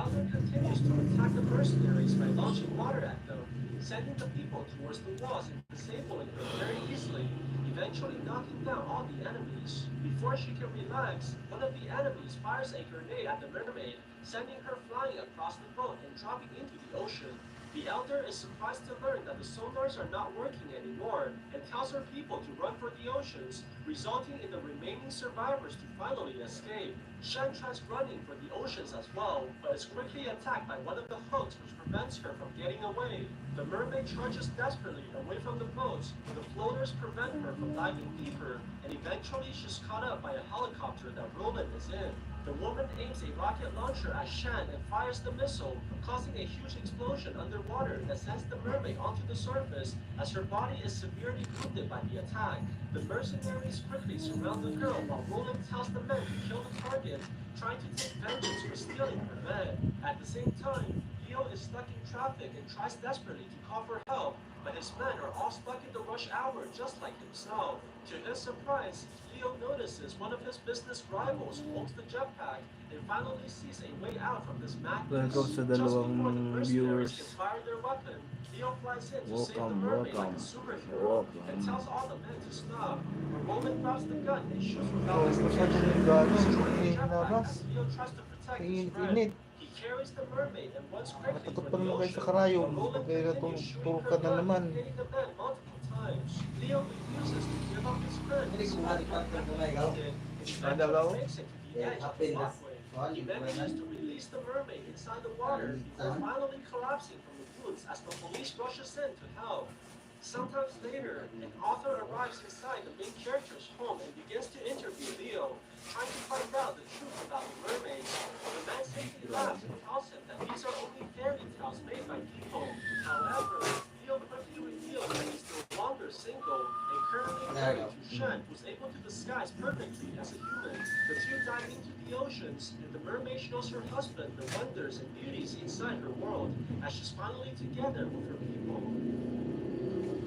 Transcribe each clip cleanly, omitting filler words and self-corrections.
elder continues to attack the mercenaries by launching water at them, sending the people towards the walls and disabling them very easily, eventually knocking down all the enemies. Before she can relax, one of the enemies fires a grenade at the mermaid, sending her flying across the boat and dropping into the ocean. The elder is surprised to learn that the sonars are not working anymore and tells her people to run for the oceans, resulting in the remaining survivors to finally escape. Shen tries running for the oceans as well, but is quickly attacked by one of the hooks which prevents her from getting away. The mermaid charges desperately away from the boats, but the floaters prevent her from diving deeper, and eventually she's caught up by a helicopter that Roland is in. The woman aims a rocket launcher at Shan and fires the missile, causing a huge explosion underwater that sends the mermaid onto the surface as her body is severely wounded by the attack. The mercenaries quickly surround the girl while Roland tells the men to kill the target, trying to take vengeance for stealing her men. At the same time, Leo is stuck in traffic and tries desperately to call for help, but his men are all stuck in the rush hour just like himself. To his surprise, Leo notices one of his business rivals who owns the jetpack and finally sees a way out from this madness. Welcome sa Just before the dalawang mercenaries can viewers. fire their weapon, Leo flies in to save the Welcome, mermaid like a welcome. superhero and tells all the men to stop. But Roland grabs the gun and shoots Oh, without masyado hesitation, yung gano'n. destroying the Init na jetpack labas. as Leo tries to protect his friend. Init-init. He carries the mermaid and runs quickly Nakatakot for pa the naman kayo ocean, sa karayom. but Roland Pag kayo continues shooting natulog her ka na blood naman. and hitting the men multiple times. Leo refuses to give up his friend despite being wounded, and eventually makes it to the edge of the walkway. He manages to release the mermaid inside the water before finally collapsing from the wounds as the police rushes in to help. Sometimes later, an author arrives inside the main character's home and begins to interview Leo, trying to find out the truth about the mermaids. The man simply laughs and tells him that these are only fairy tales made by people. However, Leo quickly reveals that he's no longer single and currently married to Shen, who's able to disguise perfectly as a human. The two dive into the oceans, and the mermaid shows her husband the wonders and beauties inside her world as she's finally together with her people.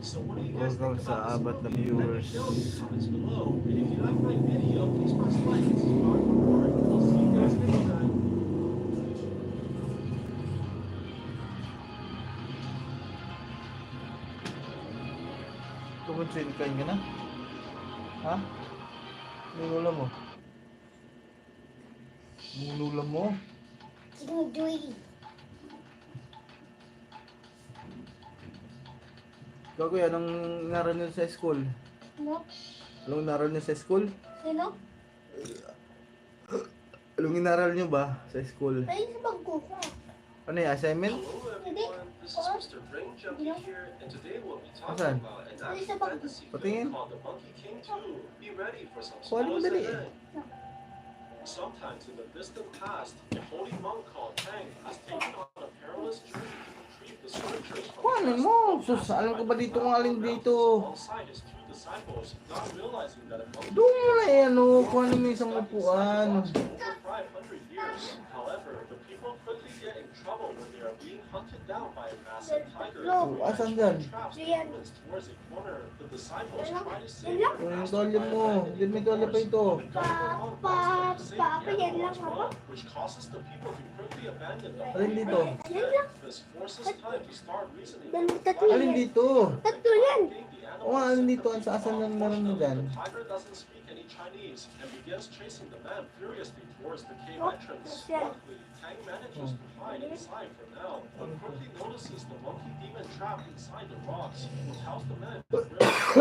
So what do you guys think Welcome about sa this apat na movie? Let me viewers. know in the comments below. And if you like my video, please press like and subscribe for more. I'll see you guys next time. Kumonsin kain ka na? Ha? Nunulam mo? Nunulam mo? Ikaw kuya, anong naral niyo sa school? Ano? Anong naral niyo sa school? Sino? Anong inaral niyo ba sa school? Ay, sa bag ko. Ano yung assignment? Hello everyone, this is Mr. Brain Junkie here, and today we'll be talking Asan? about an action fantasy Patingin. film called The Monkey King 2. Be ready for some Kuhanin mo spoilers dali. ahead. Sometimes in the distant past, a holy monk called Tang has taken on a perilous journey to retrieve the scriptures from Kuhanin the mo! past. Sus, alam ko ba dito kung alin dito? Alongside his two disciples, not realizing that a monkey Doon mo na yan, oh. Kuhanin mo yung isang upuan. for 500 years. However, the people quickly get in trouble when they are being hunted down by a massive tiger. No. who Asan eventually dyan? traps the Diyan. humans towards a corner. The disciples Diyan lang. try to Diyan save lang. their Yung master dolya by mo. abandoning Diyan may the dolya pa horse. ito. The government monk wants them to save Papa, the yan animal lang as ako. well, which causes the people to quickly abandon the Alin holy dito? man. Yan lang. This forces time to start reasoning. Tatlo Alin yan. dito? Tatlo yan. O nga, alin dito? Ang saan ng naran mo dyan? The tiger doesn't speak any Chinese and begins chasing the man furiously towards the cave Oh, entrance. that's it. Luckily, Tang manages to hide inside for now, but quickly notices the monkey demon trapped inside the rocks, who tells the men to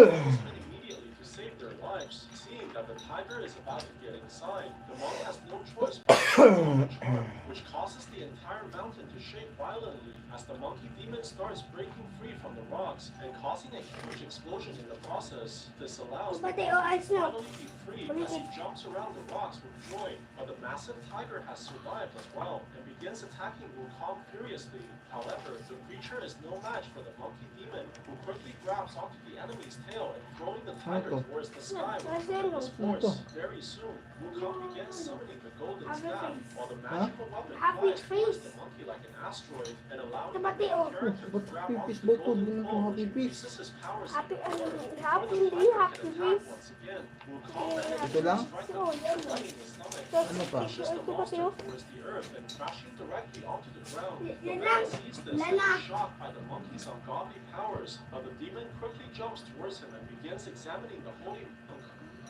immediately to save their lives. Seeing that the tiger is about to get inside, the monk has no choice but to pull the charm, which causes the entire mountain to shake violently as the monkey demon starts breaking free from the rocks and causing a huge explosion in the process. This allows the Pati, monk oh, to ayos na. finally be free as he jumps around the rocks with joy. But the massive tiger has survived as well and begins attacking Wukong furiously. However, the creature is no match for the monkey demon, who quickly grabs onto the enemy's tail and throwing the tiger Ano to? towards the sky with Ano to? tremendous force. Very soon, Wukong begins summoning the golden Happy staff, face. while the magical weapon Happy flies towards face. the monkey like an asteroid and allowing the Tabati, main oh. character to Ba't grab happy onto face the ba ito? golden Di naman ball, happy which face. increases his powers Happy, even more. happy, Before the hindi fighter happy can attack face. once again, Wukong Eh, manages Ito to lang? strike the Oh, creature yan. right in the stomach. Tapos, Ano pa? Pushes the ito kasi, monster oh. towards the earth and crashing directly onto the ground. The Yan man lang. sees this Yan and lang. is shocked by the monkey's ungodly powers, but the demon quickly jumps towards him and begins examining the holy book.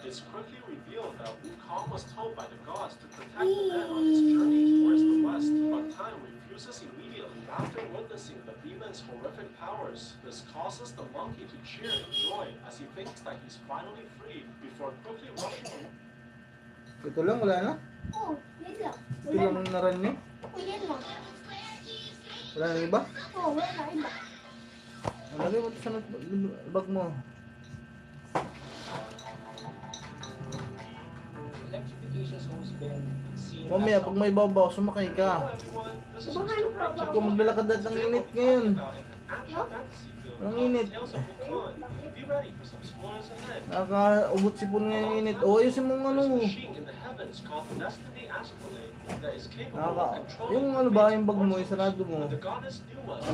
It's quickly revealed that Wukong was told by the gods to protect the man on his journey towards the west, but time refuses immediately after witnessing the demon's horrific powers. This causes the monkey to cheer in joy as he thinks that he's finally free before quickly rushing. Ito lang, wala na? Oh, yan lang. Ito Wala lang na. naran nyo? Oh, yan lang. Wala na iba? Oh, wala na iba. Ano rin mo sa bag mo? Electrification's always been seen Mamaya, pag may babaw, sumakay ka. Sabi ko, maglalakad at ang init ngayon. Ang init. Nakakaubot sipon nga yung init. O, ayusin mo ano. Yung ano ba, yung bag mo, isarado mo.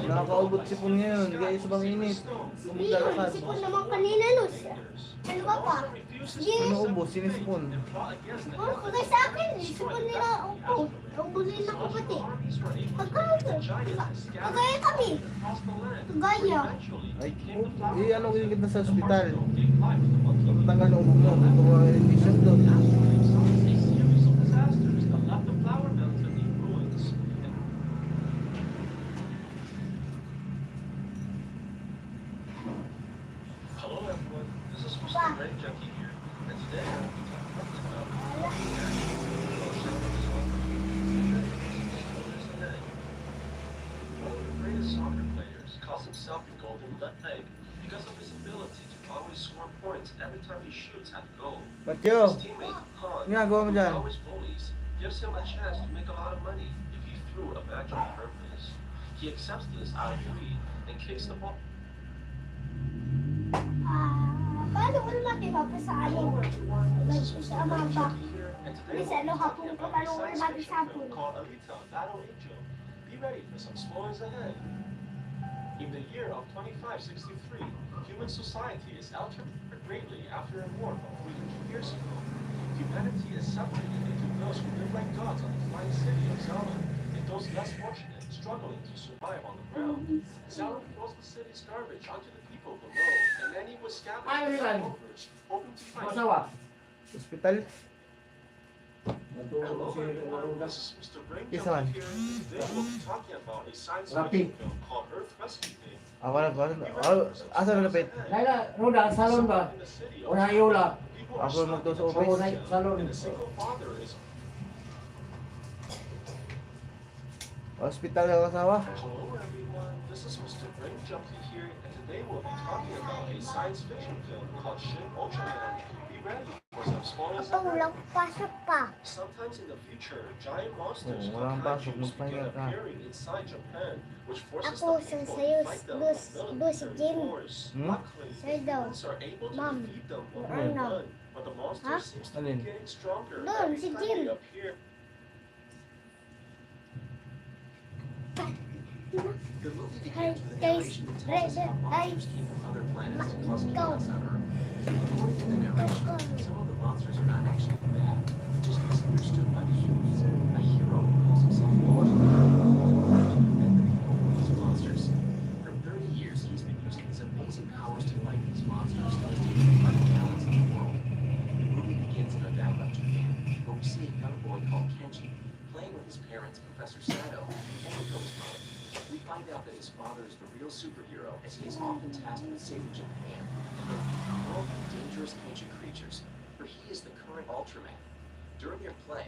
Nakakaubot sipon ngayon. Hindi kayo sa bang init. Kung Hindi, maglalakad. sipon naman kanina, Luz. Ano ba pa? Ano ubos? Sinisipon. Oh, kagay sa akin, sipon nila. Opo, ubulin na ko pati. Kagaya kami. Kagaya. Ay, ano kita sa ospital? Tanggal ng ubo mo. Kung hindi siya doon. Hello everyone, this is Mr. Red Junkie here, and today I'll be talking about one of the greatest soccer players calls himself the Golden Leg because of his ability to always score points every time he shoots at goal. Matyo, His teammate Han, nga gawa mo who dyan. always bullies, gives him a chance to make a lot of money if he threw a match on purpose. He accepts this out of greed and kicks the ball. Paano ko naman iba sa ano? Sa amaba. Kasi ano, hapon ko, paano ko naman sa hapon? Be ready for some spoilers ahead. In the year of 2563, human society is altered greatly after a war from 300 years ago. Humanity is separated into those who live like gods on the flying city of Zelda, and those less fortunate struggling to survive on the ground. Zelda throws the city's garbage onto the people below, and many would scavenge Ay, the Milan. leftovers, hoping to find Masawa. Ospital? Hello everyone, this is Mr. Brain Yes, Junkie man. here. Today we'll be talking about a science Rapi. fiction film called Earth Rescue Day. Ako na. Asa na lapit? Laila, Roda, salon ba? In the city O na Yola? people are Ako struggling magto sa Oo, office. na salon. and a single father is Hospital ang asawa. Hello everyone, this is Mr. Brain Junkie here, and today we'll be talking about a science fiction film called Shin Ultraman. Be ready for some spoilers. Ito, walang pasok pa. Sometimes in the future, giant monsters Oo, called walang pasok, kaijus begin magpahinga ka. appearing inside Japan, which forces Ako, the sa people sayo, to fight them bus, with bus, military Jim. force. Hmm? Luckily, Sir daw. humans are able to Ma'am. defeat them one Yung by Arnold. one, but the monster Ha? seems to Alin? be getting stronger Doon, every si time Jim. they appear. The movie begins with a Guys, narration that tells us how monsters came from other planets to cause chaos on Earth. According to the narration, some of the monsters are not actually bad, just misunderstood by the humans. A hero who calls himself Lord of the these monsters. For 30 years, he's been using his amazing powers to fight these monsters that are taking by the balance of the world. The movie begins in Odaiba, Japan, where we see a young boy called Kenji playing with his parents, Professor Sato, and Rico's mom. We find out that his father is the real superhero, as he is often tasked with saving Japan and the world from dangerous ancient creatures, for he is the current Ultraman. During their play,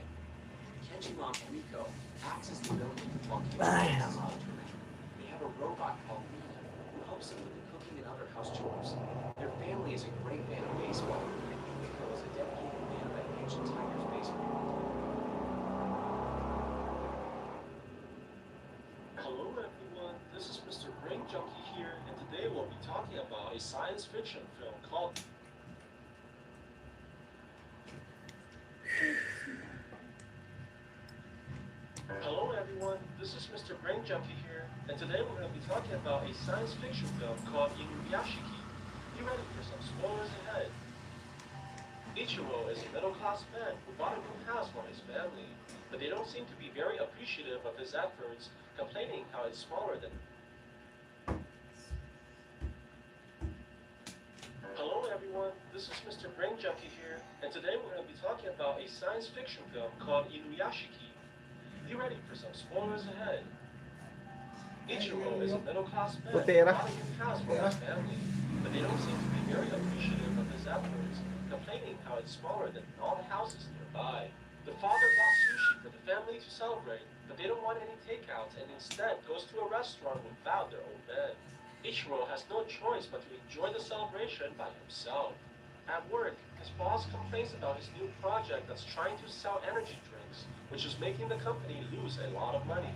Kenji mom Riko acts as the villain, while Kenji is the Ultraman. They have a robot called Mina, who helps them with the cooking and other house chores. Their family is a great fan of baseball, and Riko is a dedicated fan of that ancient Tigers baseball. Hello everyone, this is Mr. Brain Junkie here, and today we'll be talking about a science fiction film called this is Mr. Brain Junkie here, and today we're going to be talking about a science fiction film called Inuyashiki. Be ready for some spoilers ahead. Ichiro is a middle-class man who bought a new house for his family, but they don't seem to be very appreciative of his efforts, complaining how it's smaller than. Hello everyone, this is Mr. Brain Junkie here, and today we're going to be talking about a science fiction film called Inuyashiki. Be ready for some spoilers ahead. Ichiro is a middle-class man who Putera. bought a new house for his family, but they don't seem to be very appreciative of his efforts, complaining how it's smaller than all the houses nearby. The father bought sushi for the family to celebrate, but they don't want any takeouts and instead goes to a restaurant without their own bed. Ichiro has no choice but to enjoy the celebration by himself. At work, his boss complains about his new project that's trying to sell energy drinks, which is making the company lose a lot of money.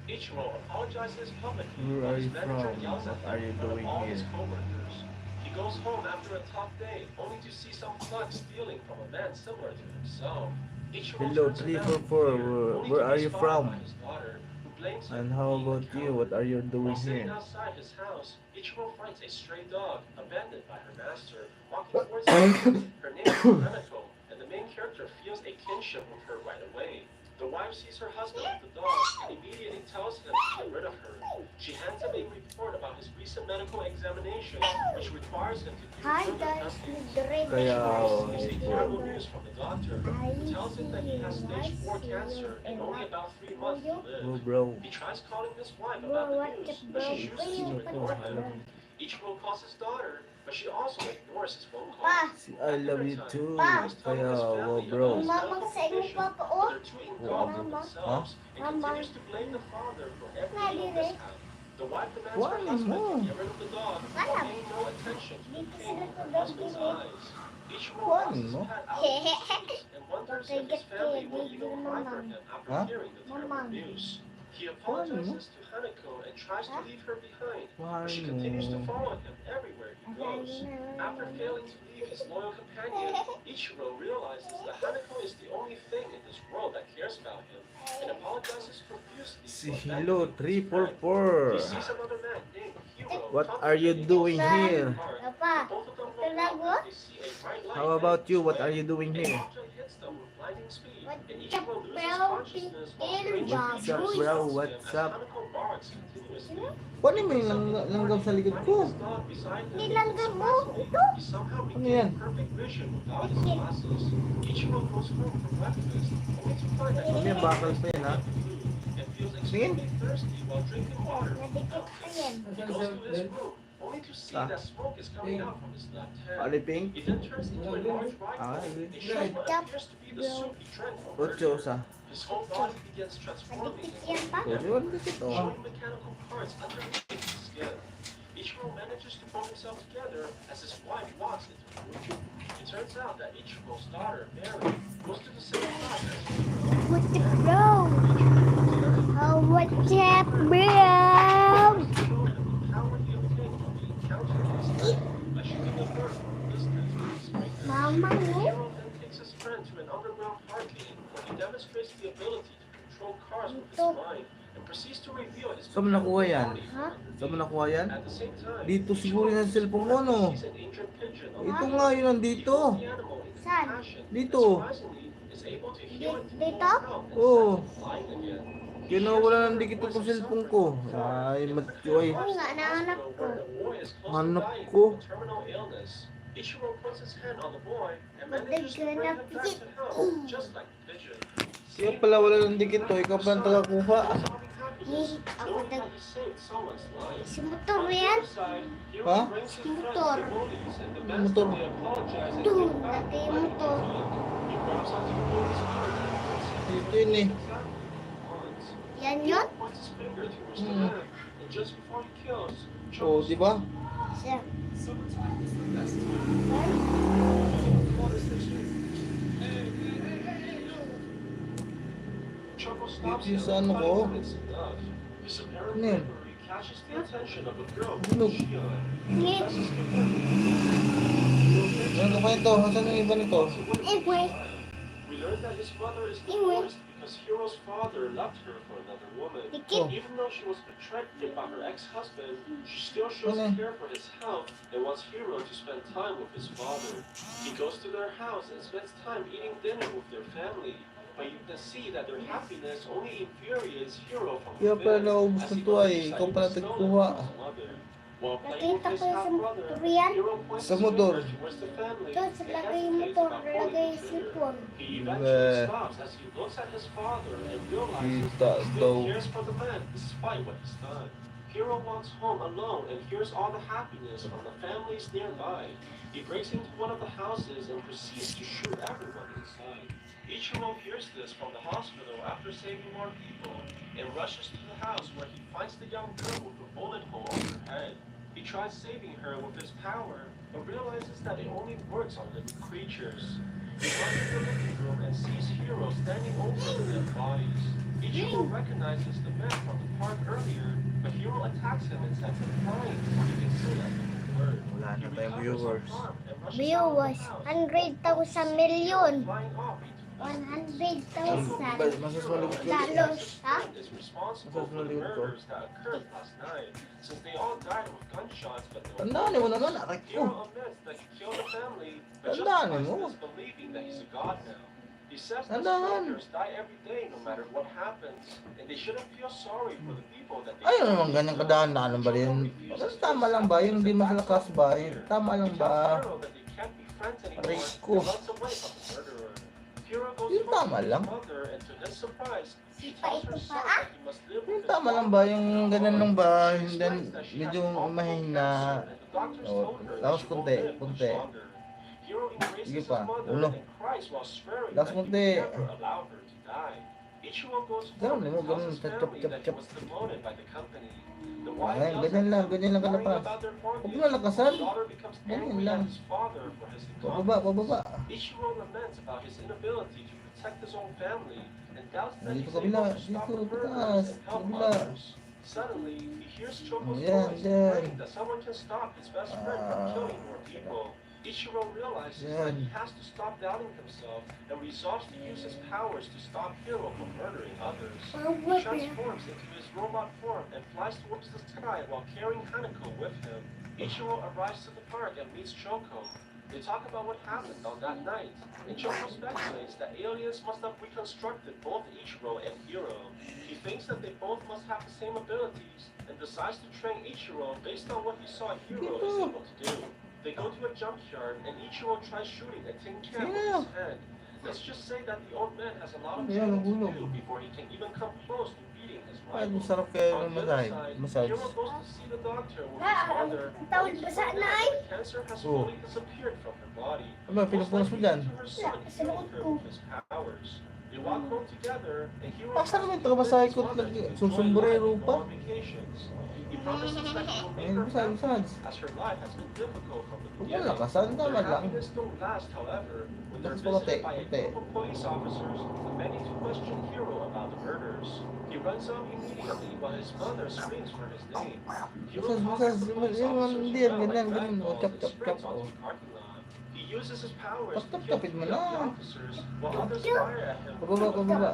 Ichiro apologizes publicly, Where while are his you manager from? yells at What are him you in front of doing all his here? coworkers. He goes home after a tough day, only to see some thugs stealing from a man similar to himself. Ichiro Hello, turns around in 344. fear, only Where to are be you spotted from? by his daughter, who blames him And for how being a about you? What coward. are you doing While sitting here? outside his house, Ichiro finds a stray dog, abandoned by her master, walking towards him. Her name is Hanako, and the main character feels a kinship with her right away. The wife sees her husband with the dog and immediately tells him to get rid of her. She hands him a report about his recent medical examination, which requires him to do Hi further guys, testing. Madrid. Kaya, Ichiro receives a terrible news from the doctor, who tells him that he has stage 4 cancer and only about 3 months to Oh, live. bro. He tries calling his wife Bro, about the what news, the but bro? she chooses to ignore him. Ichiro calls his daughter, but she also ignores his phone call. Pa, I love you too. Pa. Kaya, wow, bro. mamang sa inyo pa po. But they're too engulfed in Mama. themselves and Mama. continues to blame the father for every Nali little rin. mishap. The wife demands Why her husband mo? to get rid of the dog while paying no attention to the Dito pain sila in her to husband's dog eyes. Ichiro Why wants his mo? pet out of his house and wonders if his Bakit family kaya will di even cry for him after Huh? hearing the terrible Mamang. news. He apologizes to Hanako and tries to leave her behind, but she Why continues to mo? follow him everywhere he goes. After failing to leave his loyal companion, Ichiro realizes that Hanako is the only thing in this world that cares about him, and apologizes profusely Si to abandon Hello, his friend. 344. He sees another man named Hiro What come are you to him doing in here? the car. Pa, Both of them look Talaga? up as they see a bright light How about you? What are sway. you doing An here? object hits them with lightning speed, What and the Ichiro loses bro, consciousness while Peter strange Bob? creatures What's up, bro? surround him What's as up? Hanako barks continuously. Paano mo yung langgam sa likod ko? Nilanggam mo? Ito? He somehow Ano yan? regained perfect vision without his glasses. Ichiro goes home for breakfast, only to find that Ano yung bakal pa yan, ha? and feels extremely thirsty while drinking water. Nadikit ko yan. He goes to his room, only to see that smoke is coming out from his left hand. Aliping? He then turns into a large Ah, rifle, okay. a shape what appears to be the soup he drank from Ocho earlier. sa. His whole body begins transforming Nadikit yan pa? Ocho, ano dito? showing mechanical parts underneath his skin. Ichiro manages to pull himself together as his wife walks into the room. It turns out that Ichiro's daughter, Mary, goes to the same class as Ichiro. What the bro? Oh, what's up, bro? Ichiro and the power he obtained from the encounter is by shooting the bird from a distance with his finger. Mama mo? Ichiro then takes his friend to an underground parking where he demonstrates the ability to control cars with his mind and proceeds to reveal his Saan mo nakuha yan? body Ha? Saan mo nakuha yan? At the same time, Dito siguro yung cellphone mo, no? sees an ancient pigeon on Ito the nga ground. yun, nandito. He holds the animal in Saan? compassion and Dito. surprisingly is able to heal it to Dito? full health and Oo. starts flying again. Kaya nawala ng dikit ko sa cellphone ko. Ay, matyoy. Oo nga, nahanap ko. Where the boy is close to Hanap dying ko. from a terminal illness. Ichiro puts his hand on the boy and But manages to bring him they're back gonna to health, just like the pigeon. Kaya pala wala ng dikit to. Ikaw pa ang tagakuha. Ni, ako nag... He saved someone's life. Si motor mo yan? Ha? Motor. Motor. Doon, lagi yung motor. Dito yun eh. Yan yun? Oo, di ba? Siya. Dito yung sa ano ko. Ano yan? Bunog. Ni, Ano ka pa ito? Saan yung iba nito? ewe. We learned that his mother is Anyway. divorced because Hiro's father left her for another woman. Oh. Even though she was betrayed by her ex-husband, she still shows Ano? care for his health and wants Hiro to spend time with his father. He goes to their house and spends time eating dinner with their family. But you can see that their happiness only infuriates Hiro from Kaya pala within, naubos as ng he tuwa believes eh. that Ikaw he pala was stolen tagkuha. from his mother. While playing with Nakita his ko yung sa half-brother, motor yan. Hiro points Sa his motor. finger towards the family Ito, and sa lagay yung hesitates motor, about pulling lagay the trigger. sipon. He eventually Bleh. stops as he looks at his father and realizes Kita that he still daw. cares for the man despite what he's done. Hiro walks home alone and hears all the happiness from the families nearby. He breaks into one of the houses and proceeds to shoot everyone inside. Ichiro hears this from the hospital after saving more people and rushes to the house where he finds the young girl with a bullet hole on her head. He tries saving her with his power, but realizes that it only works on living creatures. He runs to the living room and sees Hiro standing over the dead bodies. Ichiro recognizes the man from the park earlier, but Hiro attacks him and sends him flying before he can say a single word. Wala He na tayong recovers viewers. unharmed and rushes out of the Viewers, house. 100,000 million. Flying off into 100,000 Masas malikot ko. dollars, ha? is responsible for the murders that occurred last night, since they all died with gunshots but no Tandaan mo naman, aray ko. Hiro admits that he killed the family, but Tandaan justifies mo. this believing that he's a god now. He says that Tandaan. soldiers die every day no matter what happens, and they shouldn't feel sorry for the people that they Ayun naman ganyan kadaan-daan ba yun? Tama lang ba? Yung hindi masalakas ba? Yung tama lang ba? Aray ko. Yung tama lang. Yung tama lang ba? Yung ganun lang ba? Yung then, medyo mahina. O, tapos kunti. Sige pa. Uno. Tapos kunti. Ganun mo, ganun. Chop, chop, chop. Ayan, ganyan lang kalapas. Huwag mo nalakasan. Ganyan lang. Pababa, pababa. Ichiro laments about his inability to protect his own family and doubts that Dito he's kabila, able to stop dito, the murders pataas, and help kabila. others. Suddenly, he hears Choco's Yan, voice yan. praying that someone can stop his best friend from killing more people. Ichiro realizes that he has to stop doubting himself and resolves to use his powers to stop Hiro from murdering others. He transforms into his robot form and flies towards the sky while carrying Hanako with him. Ichiro arrives to the park and meets Choco. They talk about what happened on that night, and Choco speculates that aliens must have reconstructed both Ichiro and Hiro. He thinks that they both must have the same abilities, and decides to train Ichiro based on what he saw Hiro is able to do. They go to a junkyard, and Ichiro tries shooting a tin can with his hand. Let's just say that the old man has a lot of training to do before he can even come close to beating his Ay, rival. masarap kayo On ng the other massage. side, Massage. Hiro goes to see the doctor with his Ah, mother. ang tawag and ba he sa finds nai? out that cancer has Oh. fully disappeared from her body. Ano, pinupunas mo dyan? Her son Sa healing loob her ko. with his powers. They walk home together, and Hiro Asa naman ito, promises masahe his ko mother lagi. to enjoy Susumbrero life pa. on vacations. He promises that he will make Ay, her massage, happy, massage. as her life has been difficult from the Huwag mo beginning. lakasan, tama Their lang. happiness don't last, however, when they're Lakas pa konti, visited by a konti. group of police officers demanding to question Hiro about the murders. He runs out immediately while his mother screams for his name. Hiro Masas, talks masas, to the police yung officers hindi yan, well like ganyan, ganyan. O, ragdolls chop, and chop, sprints chop. onto O. the parking lot. He uses his powers to kill Tap-tapid mo three of the na. officers while others fire at him. Pababa, pababa.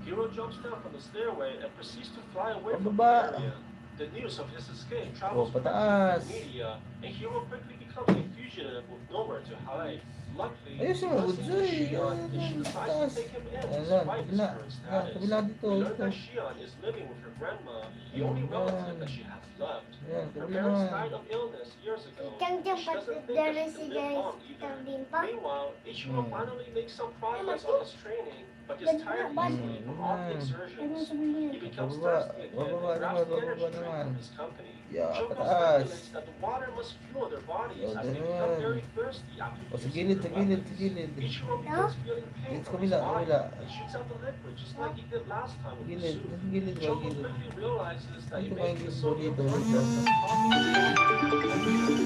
Hiro jumps down from the stairway and proceeds to fly away from the Pababa. area. The news of his escape O, travels quickly through pataas. the media, and Hiro quickly becomes a fugitive with nowhere to hide. Luckily, Ayusin mo, Leslie Budsoy. Shion, and she decides Pataas. to take him in Ayan, despite his kabila. current Ayan, status. kabila dito. We learn Ito. that Shion is living with her grandma, the only relative that she has left. Ayan, Her kabila parents na. died of illness years ago. Ikang dyan She doesn't think pa that she si can live long guys either. din pa. Meanwhile, Ichiro Hmm. finally makes some progress on his training, but is tired easily from all the Ganun exertions. sa bili. He becomes Bababa, thirsty again bababa and grabs the naman, energy bababa drink naman. from his company. Yeah, Choco pataas. speculates that the water must fuel their bodies Oh, as they ganun. become very thirsty after O, sa using gilid, sa their gilid, weapons. sa gilid. Ichiro begins feeling pain Dito, from his kabila, body kabila. and shoots out the liquid just like he did last time with the Gilid, suit. sa gilid ba, Choco gilid. quickly realizes that Dito it ba may yung be gilid mo sodium dito? carbonate.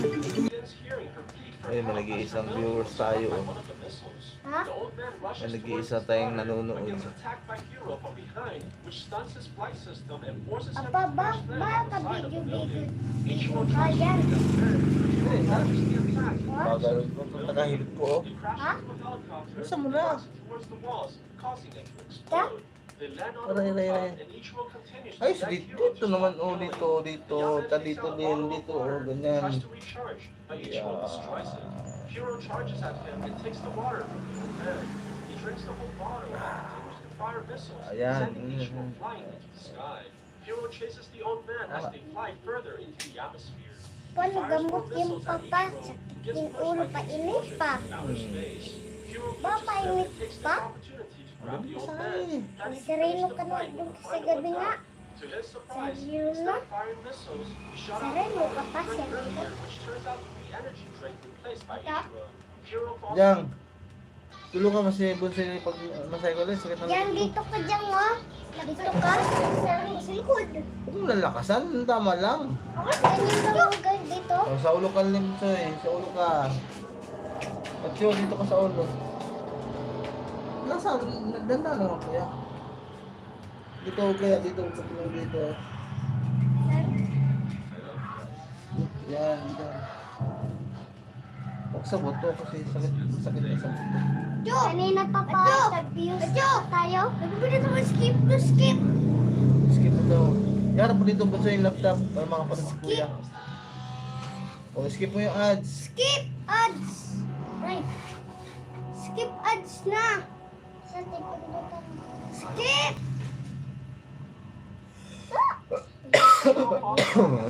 He begins hearing her plead for Ayun, may help nag-iisang as her viewers belly tayo, was oh. by one of the missiles. Ha? The old man rushes May towards nag-iisa his tayong daughter, nanonood. but gets attacked by Hiro from behind, which stuns his flight system and forces him to Apa ba? crash land Ba on the side of the building. kabigyo-bigyo. Ichiro Ba tries to yan? shoot at her, but Hiro Ayun, ha? dodges the attack. Bagal ko, pagkakahilip ko. He crashes into a helicopter Isa mo and na. knocks it towards the walls, causing it to explode. They land on Aray, the aray, rooftop, aray. and Ichiro continues to Ay, guide dito, Hiro dito to naman, shore oh, the dito, water. dito, The young man ta takes dito out a din, bottle of dito, water oh, and ganyan. tries to recharge, but Ichiro destroys it. Hiro charges at him and takes the water from the old man. He drinks the whole bottle and continues to fire missiles, Ayan. sending Ichiro flying into the sky. Hiro chases the old man as they fly further into the atmosphere. He Paano fires more gamot yung missiles at papa? Ichiro, who gets Yung pushed ulo by pa the init explosion pa. into outer space. Hiro Ba, catches him painit and takes this pa? opportunity to grab the Ano old sa man, akin? planning to Sarili finish the ka na fight with dun the sa final gabi nga. attack. To his surprise, Sarili instead na. of firing missiles, he shot out Sarili the ka pa, drink sarili. earlier, which turns out to be energy drink replaced by Ito? Ichiro. Hiro falls Yang, tulong ka mas Bonsai pag masaya ko ulit, sakit na Yan, likod ko. dito ka dyan, oh. Dito ka. Sa likod. Huwag mo lalakasan, tama lang. Ganyan ka mo, guys, dito. Oh, sa ulo ka limsoy, sa ulo ka. At yun, dito ka sa ulo. Nasa, nagdanda naman kuya. Dito kaya, dito, dito. Yan, yan. Huwag sa buto kasi sakit na sa buto. Kanina pa pa. Nag-views tayo. Nagpapili naman skip. Skip. Skip mo daw. Yan, po dito ba sa yung laptop para makapalit si kuya. O, skip mo yung ads. Skip ads. Right. Skip ads na. Skip.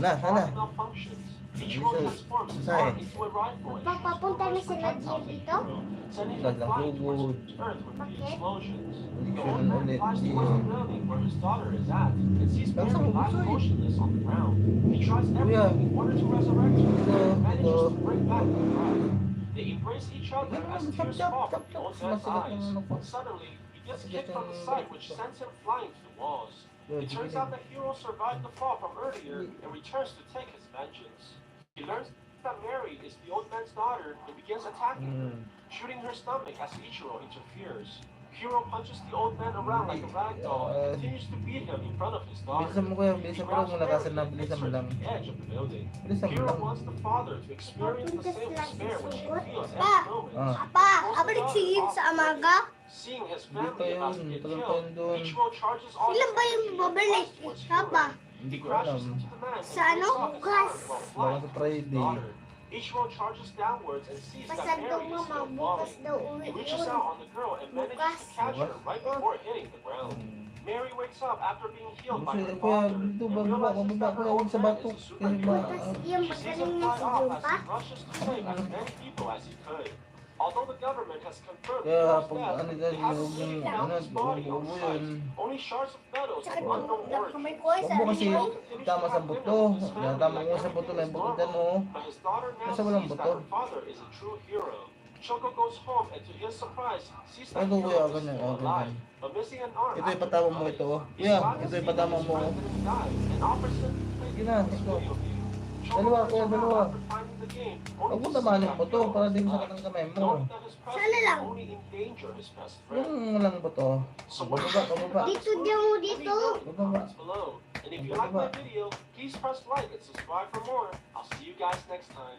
Na, sana. malfunctions. Ichiro transforms his Say. arm into a rifle and Papapunta na shoots sila projectiles dito? at Ichiro, sending him Gagawin flying towards good. the earth with the Bakit? explosions. Hindi The ko old na man ulit. flies towards the building where his daughter is at and sees Bakit Mary mo lying gusto eh? motionless on the ground. He tries Kuya. everything in order to resurrect her Ito, and manages ito. to bring back the bride. They embrace each other Ganun, as chop, tears chop, fall chop, from the chop. old man's Sumasagot eyes. yung ano ko. Suddenly, he gets Sumasagot kicked from the yung side, break which ko. sends him flying to the walls. Yun, It turns sige. out that Hiro survived the fall from earlier and returns to take his vengeance. He learns that Mary is the old man's daughter and begins attacking her, shooting her stomach as Ichiro interferes. Hiro punches the old man around like a rag doll and continues to beat him in front of his daughter. Bilisan mo kuya, He bilisan mo grabs lang muna kasi Mary na and bilisan takes mo her lang. to the edge of the building. Bilisan mo Hiro lang. wants the father to experience the same despair which he feels at Pa. the moment. Ah. Apa, abalik sigil sa amaga. Seeing his Dito family about to yun, get tagal pa killed, yun doon. Ichiro charges all Ilan his ba yung energy and babalik? flies towards Haba. Hiro. Hindi He ko crashes alam. into the man and Sa ano? breaks off his Bukas. arm while Baka flying sa towards his Friday. daughter. Ichiro charges downwards and sees that Pasad daw Mary is mama, still bukas falling. daw uwi He reaches yun. out on the girl and manages Bukas. to catch her right before hitting the ground. Mary wakes up after being healed by her Kuya, father dito, and bababa, realizes bababa that her kuya, old huwag sa man bato. is a Kasi ba, superhero. Bukas yung She sees magaling him na fly si off as Jumpa. he rushes to save as many people as he could. Although the government has confirmed kaya Hero's pag death, ano they dyan, haven't huwag fully yung, found ano, his body on buo site. yun. Only shards of metals Sakit of unknown ng kamay origin. ko ay sa Huwag mo kasi ano. tama sa buto. Yan, tama mo sa buto, may buto dyan mo. But his daughter now Basta walang sees that buto. her father is a true hero. Choco goes home and to his surprise, sees that Ano kuya, Hero is ganyan, still ganyan. alive. But missing an arm Ito after ipatama his mo life. ito. He's Kuya, glad to ito see ipatama that his mo. friend didn't die and offers him to play Sige na, his ito. video game. Choco Dalawa, turns kuya, around dalawa. after finding the game, Huwag only mo to see tamanin that mo to Hero para di is masakit alive. ang kamay mo. Knowing that his Sana presence lang. will only endanger his best friend. Yung walang buto. Bababa, bababa. Dito dyan mo dito. Comments below. And if you like my video, please press like and subscribe for more. I'll see you guys next time.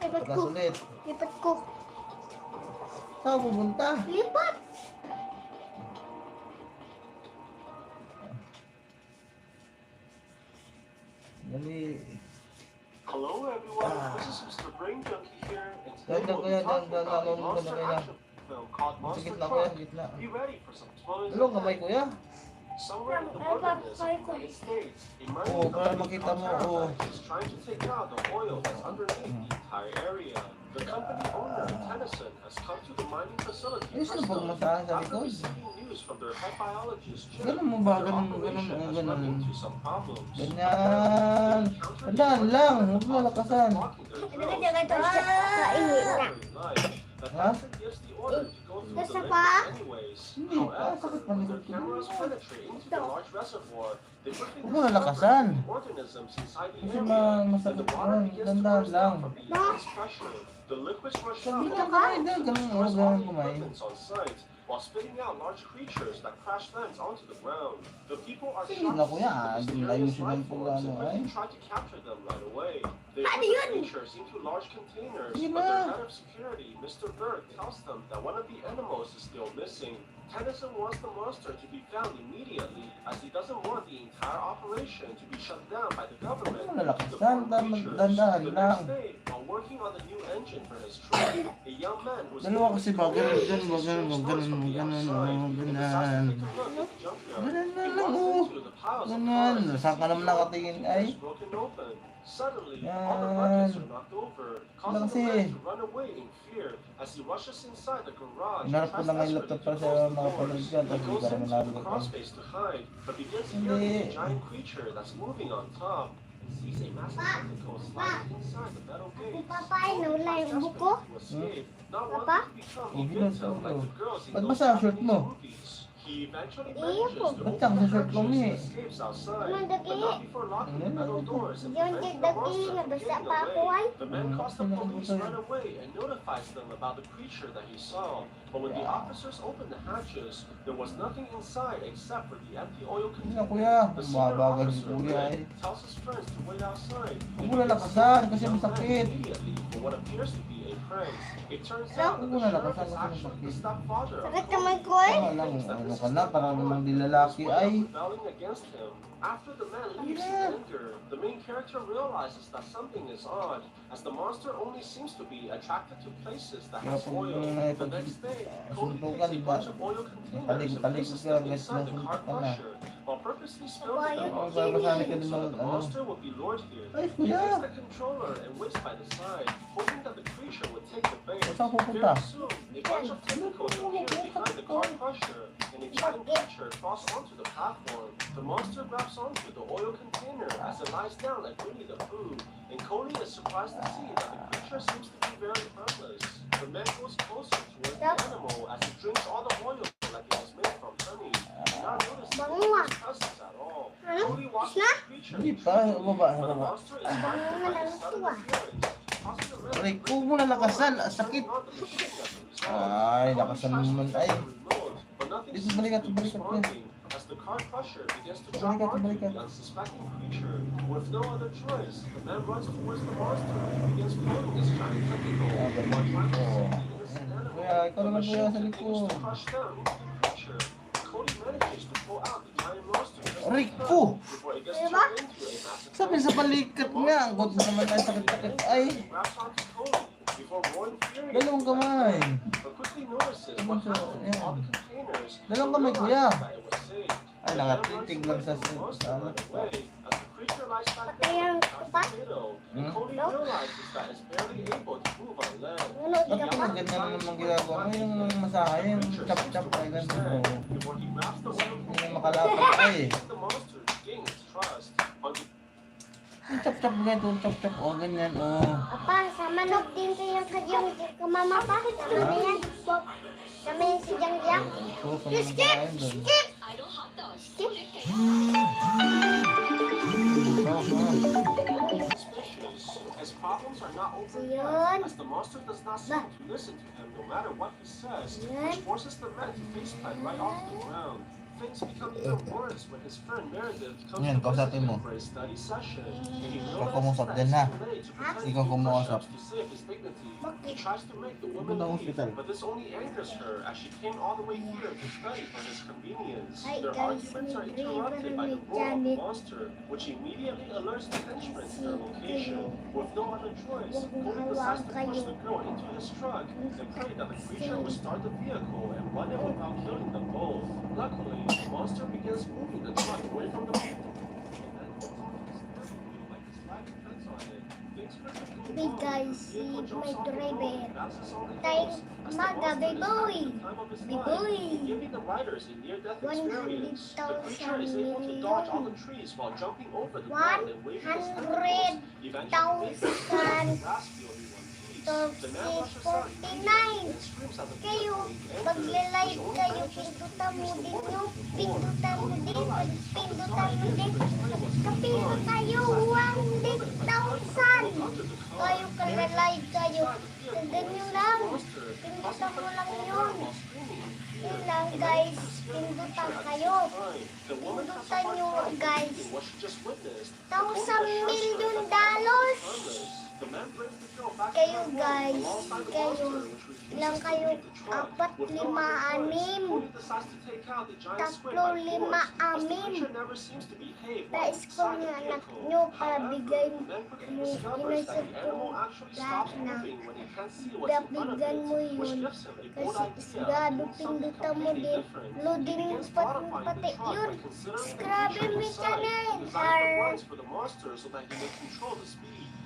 Lipat Patas ko. ulit. Lipat ko. Saan ka pupunta? Lipat. Dali. Hello everyone, this is Mr. Brain Junkie here, and today Ganda we'll kuya, be talking ganda, about a ganda, monster ganda. action film called Sa Monster gitna kuya, Truck. gitna. Be ready for some toys and Dalawang kamay kuya. somewhere in the Ay, wilderness of ay, the United States, a Oo, mining para company makita called mo, Terraflex is trying to take out the oil that's underneath the entire area. The company owner, Tennyson, has come to the mining facility Ay, sino pag personally masahan sa after likod? receiving news from their head biologist, Chip, Ganun mo ba? that their Ganun, operation ganun, has ganun. run into some problems. Ganyan. Tandaan lang, huwag mo lakasan. Ano ka dyan ito? Kainin na. Ha? Gusto pa? Hindi, ah, sakit pa likod ko. Huwag mo nalakasan. Kasi masakit yun. Tandaan lang. Dito ka? Kamay din, ganun, oh, ganun kamay. While spitting out large creatures that crash lands onto the ground. The people are Sige shocked na to kuya, see the hindi mysterious ayusin life ng forms and pag-ano ay. quickly try to capture them right away. They Ano put the yun? creatures into large containers, Sige but their na. head of security, Mr. Berg, tells them that one of the animals is still missing. Tennyson wants the monster to be found immediately, as he doesn't want the entire operation to be shut down by the government. Malalakas dandahan The lang. next day, while working on the new engine for his truck, a young man was Dalawa kasi ba? Ganun, ganun, ganun, ganun, ganun, ganun. Ganun na lang, oh. Ganun. Saan ka naman nakatingin? Ay. Suddenly, Yan. all the buckets are knocked over, Lang causing the kasi. man to run away in fear as he rushes inside the garage. Hinarap ko and na nga yung tries laptop para desperately sa to close the makapanood doors. dyan. He Tapos hindi goes ka naman into the narinig crawl ko. space to hide, but begins Hindi. hearing a giant creature that's moving on top. And sees a massive tentacle sliding inside the metal gate. Si Papa ay nawala yung buko. To escape, not Papa? wanting to become a Oh, victim like the girls in Ba't those basa ang shirt Japanese mo? movies. He eventually Iyo manages po. to Ba't open ang the shirt mo, hatches Mi? and escapes outside, Naman but dagi. not before locking the metal doors and Yung preventing the dagi monster na from basta getting pa ako away. ay. The man calls the police, Bakit run away, and notifies them about the creature that he saw. But when the officers opened the hatches, there was nothing inside except for the empty oil Hindi na, container. kuya. The senior Babagal si officer, kuya Rick, eh. tells his friends to wait outside. Huwag mo nalakasan kasi Young man masakit. immediately for what appears to be a prank. It turns Ano? out that Huwag mo the sheriff nalakasan is kasi actually the masakit. stepfather of Sakit Cody. kamay ko eh. Tama lang, ano ka na, parang namang di lalaki ay. Rebelling against him. After the man leaves in anger, the main character realizes that something is odd, as the monster only seems to be attracted to places that Kaya has kung oil. The next day, Cody suntukan, takes a ba? bunch of oil containers and Talig-talig places ka them guys, inside the car nasuntukan na. crusher, while purposely spilling Why them you on Para masanay ka din so that mag, the ano. monster would be lured here. Ay, He kuya. takes the controller and waits by the side, hoping that the creature would take the bait. Saan pupunta? Very soon, a bunch of tentacles appear behind the car crusher, and a giant creature crawls onto the platform. The monster grabs onto the oil container as it lies down like Winnie the Pooh, and Cody is surprised to see that the creature seems to be very harmless. The man goes closer towards the animal as it drinks all the oil like it was made from honey, not noticing its presence at all. Cody watches the creature Hindi pa, baba, but the baba. monster is frightened by its sudden appearance. Tossing the man Aray, huwag mo nalakasan, sakit. Ay, lakasan mo naman, ay. Dito, balikat, balikat ko. As the car crusher begins to Balikat, drop onto balikat. the unsuspecting creature, with no other choice, the man runs towards the monster and begins pulling his giant tentacle Ah, while ganun trying to po. save the innocent Ayan. animal. Kuya, ikaw The naman kuya machine sa continues likod. to crush down into the creature. Cody manages to pull out the giant monster just Aray in time ko! before it gets Diba? turned into a massive Sabi sa balikat nga, ang god mo naman ay sakit-sakit. Ay, grabs onto Cody before roaring furiously. dalawang kamay. But quickly notices Ano what siya? happened to all the Ayan. containers. Dalawang and kamay, kuya. realizes that it was safe. Ay, The man nakatitig runs lang away sa from the monster ano. right away as the creature lies back Ayan, down on pa? the potato. And Hmm? Cody realizes that it's barely able to move on land. Ano, Ba't di ka ako pa? ganyan naman ginagawa mo? Yung masahe, yung chop-chop ay ganito. Before he grabs the oil Hindi container, makalapat ay. the monster to gain its trust. On the Yung chop-chop ganito, chop-chop, o ganyan, o. Papa, sa manok din kayo sa yung kumama pa. Sama yan. Sama yan si Jang Jang. Ito, kung ano ba kayo doon. Skip! suspicious, as problems are not over Ayun. yet, as the monster does not seem to listen to him no matter what he says, which forces the man to faceplant right off the ground. Things become even worse when his friend Meredith comes Yan, to visit kausapin mo. him for a study session. And he Ikaw realizes kumusap that din, it's ha? too late to pretend Ikaw to be kumusap. push-ups to save his dignity. He Bakit? tries to make the woman Punta leave, hospital. but this only angers her as she came all the way here to study for his convenience. Hi, Their guys. arguments are May interrupted by the driver roar of the Janet. monster, which immediately alerts the henchmen to their location. With no other choice, Cody decides to push the girl into his truck and pray that the creature will start the vehicle and run it without killing them both. Luckily, the monster begins moving the truck away from the people. Big guys, si may driver. Tayong umaga, big boy. Big boy. Giving the riders a near-death 100,000 experience. The creature is able to dodge all the trees while jumping over the ground and waving its tentacles, eventually making the grass field in one piece. The man rushes out immediately and screams at the Kayo, vehicle, pag-live kayo, pindutan mo din nyo. Pindutan mo din, pindutan mo din. Kapila kayo, 100,000. Kayo kala-live kayo. Ganyan lang. Pindutan mo lang yun. Yun lang guys, pindutan kayo. Pindutan nyo guys. $1,000 million. Kayo guys, kayo. Ilang kayo? 4, 5, 6. Tatlo, 5, 6. Nais ko ng anak nyo para bigay mo inasap ko lahat na bigyan mo yun. Kasi isgrabe pindutan mo din. Loading mo pati yun. Grabe mo channel.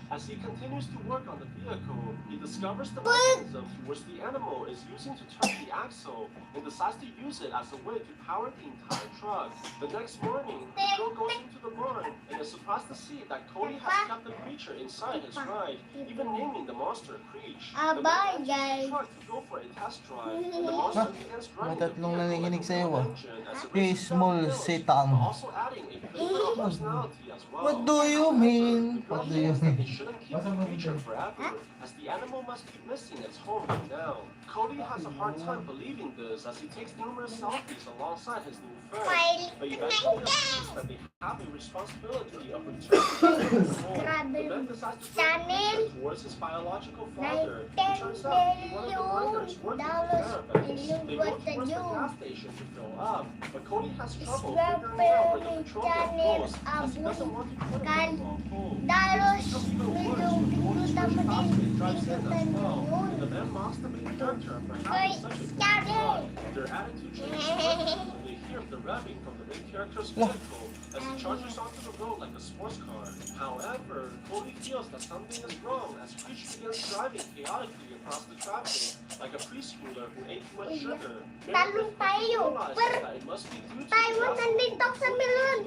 As he continues to work on the vehicle, he discovers the mechanism which the animal is using to turn the axle and decides to use it as a way to power the entire truck. The next morning, Joe goes into the barn and is surprised to see that Cody has kept the creature inside his ride, even naming the monster Creech. The man enters the truck to go for a test drive, and the monster begins May running tatlong the nakikinig vehicle sa'yo, like ah. an engine as it Hey, races down small the hills, Satan. while also adding a playful personality as well. What do you mean? The girl What do you thinks that they mean? shouldn't keep the creature forever, as the animal must be missing its home right now. Cody has a hard time believing this as he takes numerous selfies alongside his new friend, but eventually agrees that they have a responsibility of returning to home. The man decides to take the creature towards his biological father, who turns out to be one of the miners working for Caravan. They go towards the gas station to fill up, but Cody has trouble figuring out where the petrol tank goes as he doesn't want to put it on hold. Dalos, medyo pindutan mo din. Pindutan mo yun. The man mocks the main character for Hoy, having such a big channel. truck. Their attitude changes when they hear the revving from the main character's vehicle as he charges onto the road like a sports car. However, Cody feels that something is wrong as Creech begins driving chaotically across the traffic like a preschooler who ate too much sugar. Talong tayo. Realizes that it must be due to Tayo the nandito sa melon.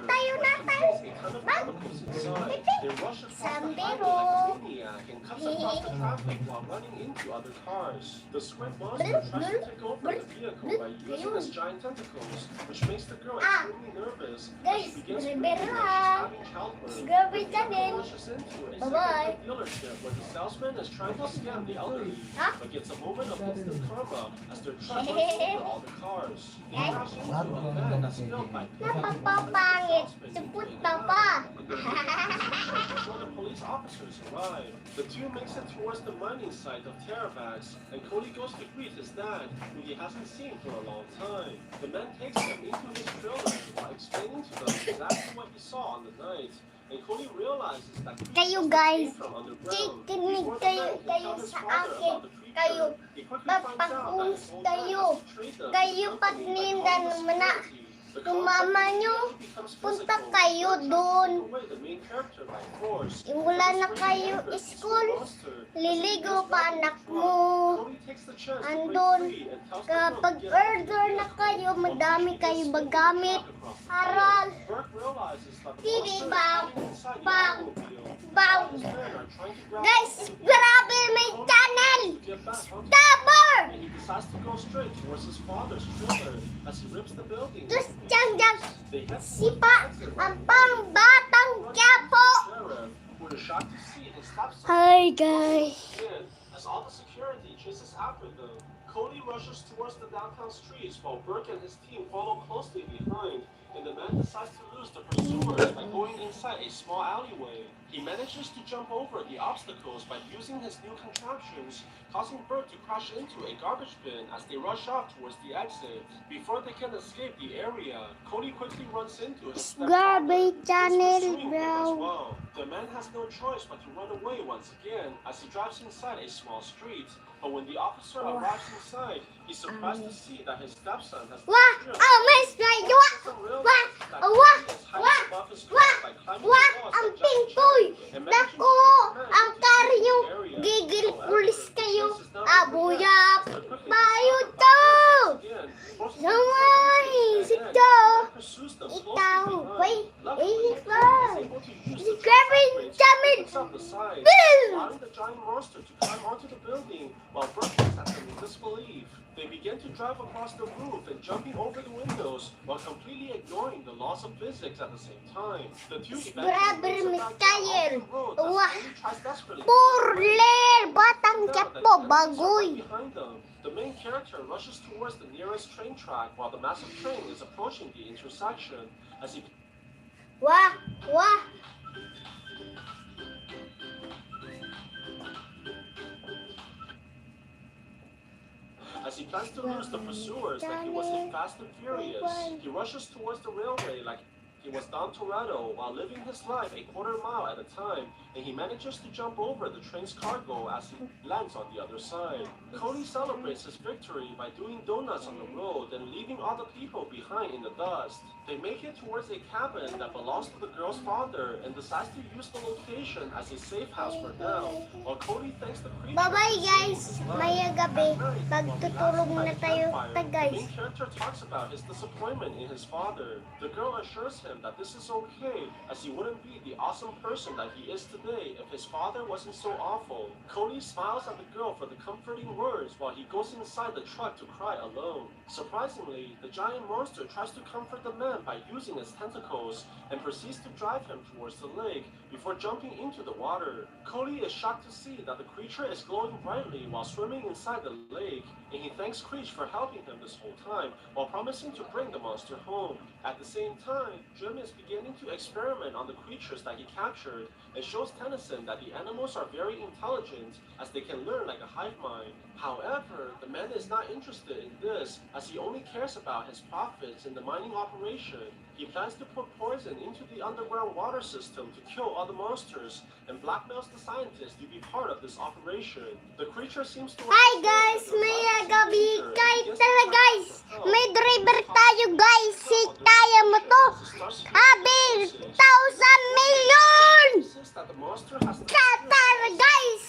Tayo na tayo. Bang! They rush across the Sambero. highway like a maniac and cuts across the traffic while running into other cars. The squid monster tries to take over the vehicle by using its giant tentacles, which makes the girl extremely nervous as she begins freaking out having childbirth. Grabe The ka girl din. rushes into a Bye-bye. second dealership where the salesman is trying to scam the elderly, but gets a moment of instant karma as their truck runs over all the cars. They crash into a van that's filled by Napapapangit. Supot pa pa. before the police officers arrive. The two makes it towards the mining site of Terravax, and Cody goes to greet his dad, who he hasn't seen for a long time. The man takes them into his trailer while explaining to them exactly what he saw on the night. And Cody realizes that Kayo guys, came from underground. kikinig Before the kayo, man can kayo tell his sa father akin. about the creature, Kayo, he quickly finds out that his magpag-uns old dad kayo. has betrayed them Kayo to pag something like nindan homeless naman na. security. The Yung concept mama of nyo, security becomes punta physical. kayo They're trying to doon. take away the main character by force. Yung wala na kayo school, liligo pa anak mo. Andun, kapag order na kayo, madami kayo magamit. Aral, hindi ba? Bang! Guys, grabe may channel! Dabber! He decides to go straight towards his father's trailer as he rips the building. Diyos dyan, They head sipa ang pangbatang Quiapo! sheriff, who is shocked to see and stops Hi guys! as all the security chases after them. Cody rushes towards the downtown streets while Burke and his team follow closely behind, and the man decides to lose the pursuers by going inside a small alleyway. He manages to jump over the obstacles by using his new contraptions, causing Burke to crash into a garbage bin as they rush off towards the exit. Before they can escape the area, Cody quickly runs into his Garbage stepfather, channel, who's pursuing him as bro. well. The man has no choice but to run away once again as he drives inside a small street. But when the officer arrives inside, he's surprised to see that his stepson has Wah! disappeared. Oh, mas He wah! doesn't realize Wah! that Wah! Cody is hiding Wah! above his Wah! car by climbing Wah! the walls Ang like Jackie pingkoy! Chan and managing to Naku! get the man Ang into kari the nyo! area. Gigil However, pulis the kayo! chase is not Abuyap! over yet, as they're quickly Bayo pursued by to! the police again, forcing them to Naway! take the Si dead to! end. The man pursues them closely Ikaw! behind. Wait! Luckily, Ikaw! Cody is able to use Si the Kevin truck Jamin! opens up the side, Boom! allowing the giant monster to climb onto the building while Burke looks at them in disbelief. They begin to drive across the roof and jumping over the windows while completely ignoring the laws of physics at the same time. The two eventually Brother race back down Mikael. onto the road as Wah. Cody tries desperately to Purler! Batang now Quiapo! that the enemies are Bagoy! right behind them. The main character rushes towards the nearest train track while the massive train is approaching the intersection as he Wah! Wah! As he plans to lose the pursuers like he was in Fast and Furious, he rushes towards the railway like he was Don Toretto while living his life a quarter mile at a time, and he manages to jump over the train's cargo as he lands on the other side. Cody celebrates his victory by doing donuts on the road and leaving all the people behind in the dust. They make it towards a cabin that belongs to the girl's father and decides to use the location as a safe house for now, while Cody thanks the creature. Bye-bye guys. Maya gabi. Magtutulog na tayo. The guys. main character talks about his disappointment in his father. The girl assures him that this is okay, as he wouldn't be the awesome person that he is today if his father wasn't so awful. Cody smiles at the girl for the comforting words while he goes inside the truck to cry alone. Surprisingly, the giant monster tries to comfort the man by using its tentacles and proceeds to drive him towards the lake before jumping into the water. Cody is shocked to see that the creature is glowing brightly while swimming inside the lake, and he thanks Creech for helping him this whole time while promising to bring the monster home. At the same time, Jim is beginning to experiment on the creatures that he captured and shows Tennyson that the animals are very intelligent as they can learn like a hive mind. However, the man is not interested in this as he only cares about his profits in the mining operation. He plans to put poison into the underground water system to kill all the monsters and blackmails the scientists to be part of this operation. The creature seems to... Hi guys, Maya gabi. Kahit tala guys. May driver tayo guys. Si kaya mo to. Abi, 1,000 million! Tara guys,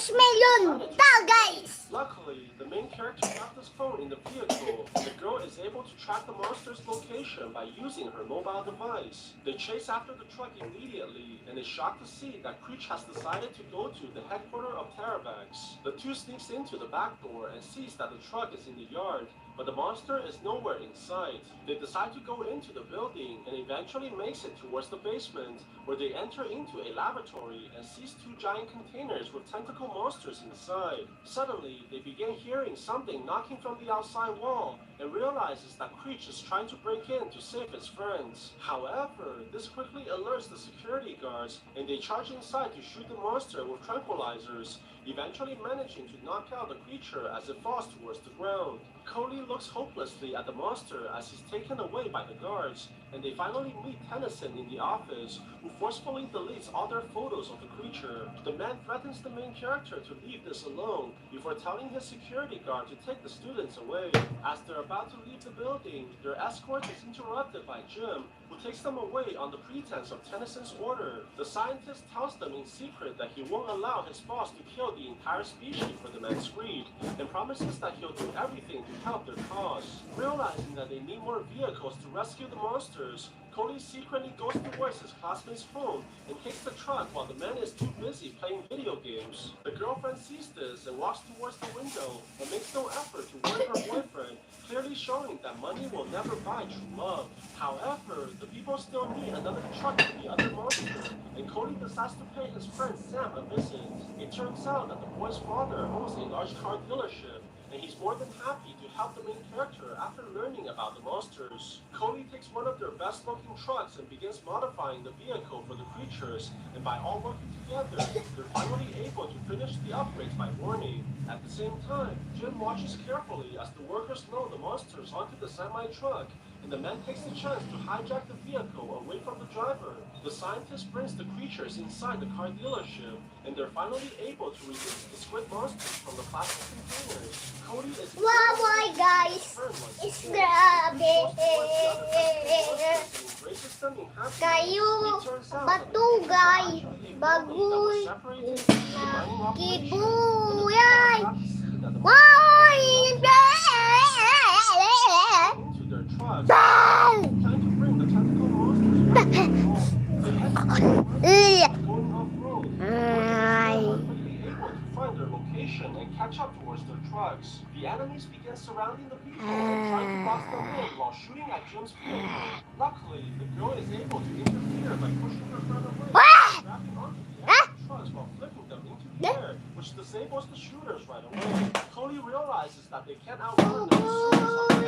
$1,000,000. Tao guys. Luckily, the main character left his phone in the vehicle, and the girl is able to track the monster's location by using her mobile device. They chase after the truck immediately, and is shocked to see that Creech has decided to go to the headquarters of Terravax. The two sneaks into the back door and sees that the truck is in the yard, but the monster is nowhere in sight. They decide to go into the building and eventually makes it towards the basement, where they enter into a laboratory and sees two giant containers with tentacle monsters inside. Suddenly, they begin hearing something knocking from the outside wall and realizes that Creech is trying to break in to save his friends. However, this quickly alerts the security guards and they charge inside to shoot the monster with tranquilizers, eventually managing to knock out the creature as it falls towards the ground. Cody looks hopelessly at the monster as he's taken away by the guards, and they finally meet Tennyson in the office, who forcefully deletes all their photos of the creature. The man threatens the main character to leave this alone before telling his security guard to take the students away. As they're about to leave the building, their escort is interrupted by Jim, who takes them away on the pretense of Tennyson's order. The scientist tells them in secret that he won't allow his boss to kill the entire species for the man's greed, and promises that he'll do everything to help their cause. Realizing that they need more vehicles to rescue the monsters, Cody secretly goes towards his classmate's home and takes the truck while the man is too busy playing video games. The girlfriend sees this and walks towards the window and makes no effort to warn her boyfriend, clearly showing that money will never buy true love. However, the people still need another truck for the other monster, and Cody decides to pay his friend Sam a visit. It turns out that the boy's father owns a large car dealership, and he's more than happy to help the main character after learning about the monsters. Cody takes one of their best-looking trucks and begins modifying the vehicle for the creatures, and by all working together, they're finally able to finish the upgrades by morning. At the same time, Jim watches carefully as the workers load the monsters onto the semi-truck, and the man takes the chance to hijack the vehicle away from the driver. The scientist brings the creatures inside the car dealership, and they're finally able to release the squid monsters from the plastic containers. Cody is... Wow, guys. It's grabe. Kayo, batugay, bagoy, kibuyay. Wow! And catch up towards their trucks. The enemies begin surrounding the people and trying to box them in while shooting at Jim's vehicle. Luckily, the girl is able to interfere by pushing her friend away, grabbing onto the enemy trucks while flipping them into the air, which disables the shooters right away. Cody realizes that they can't outrun them as soon as on the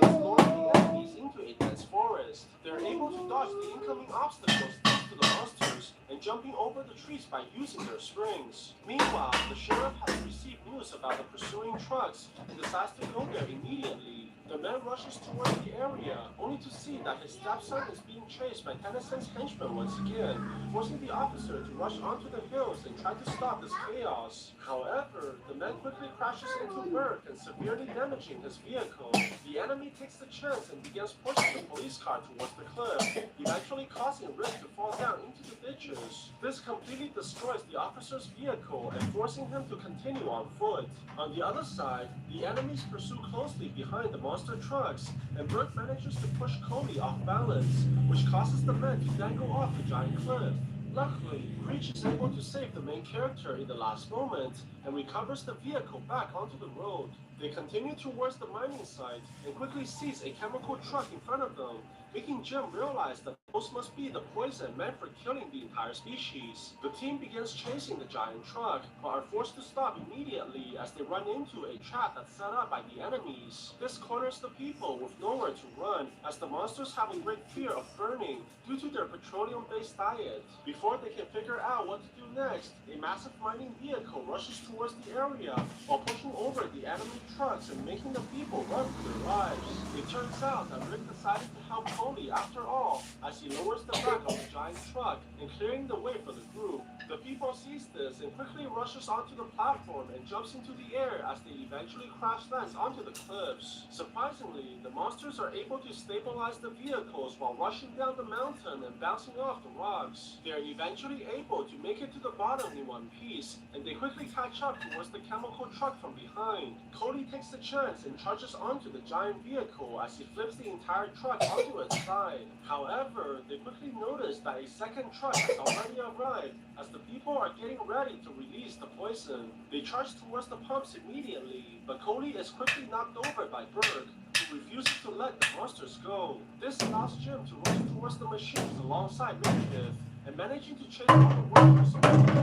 begins luring the enemies into a dense forest. They're able to dodge the incoming obstacles to the monsters and jumping over the trees by using their springs. Meanwhile, the sheriff has received news about the pursuing trucks and decides to go there immediately. The man rushes towards the area, only to see that his stepson is being chased by Tennyson's henchmen once again, forcing the officer to rush onto the hills and try to stop this chaos. However, the man quickly crashes into Burke and severely damaging his vehicle. The enemy takes the chance and begins pushing the police car towards the cliff, eventually causing Rick to fall down into the ditches. This completely destroys the officer's vehicle and forcing him to continue on foot. On the other side, the enemies pursue closely behind the monster trucks, and Burke manages to push Cody off balance, which causes the men to dangle off the giant cliff. Luckily, Creech is able to save the main character in the last moment and recovers the vehicle back onto the road. They continue towards the mining site and quickly sees a chemical truck in front of them, making Jim realize that those must be the poison meant for killing the entire species. The team begins chasing the giant truck, but are forced to stop immediately as they run into a trap that's set up by the enemies. This corners the people with nowhere to run, as the monsters have a great fear of burning due to their petroleum-based diet. Before they can figure out what to do next, a massive mining vehicle rushes towards the area while pushing over the enemy trucks and making the people run for their lives. It turns out that Rick decided to help Cody after all, as he lowers the back of the giant truck and clearing the way for the group. The people sees this and quickly rushes onto the platform and jumps into the air as they eventually crash lands onto the cliffs. Surprisingly, the monsters are able to stabilize the vehicles while rushing down the mountain and bouncing off the rocks. They are eventually able to make it to the bottom in one piece, and they quickly catch up towards the chemical truck from behind. Cody takes the chance and charges onto the giant vehicle as he flips the entire truck onto its side. However, they quickly notice that a second truck has already arrived as the people are getting ready to release the poison. They charge towards the pumps immediately, but Cody is quickly knocked over by Burke, who refuses to let the monsters go. This allows Jim to rush towards the machines alongside Meredith, and managing to chase all the workers away, they go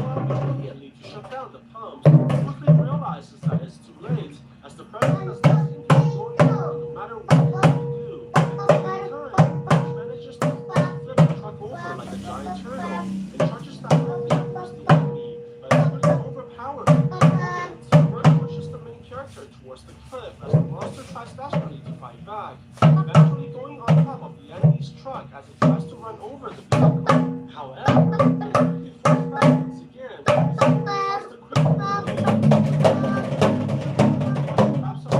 out immediately to shut down the pumps. He quickly realizes that it's too late, as the president has asked him to go down no matter what they do. At the same time, he manages to flip the truck over like a giant turtle and charges directly towards the enemy, but is quickly overpowered by the opponent. Burke pushes the main character towards the cliff as the monster tries desperately to fight back, eventually going on top of the enemy's truck as it tries to run over the vehicle. However, quickly falls back once again as he tries to quickly wraps up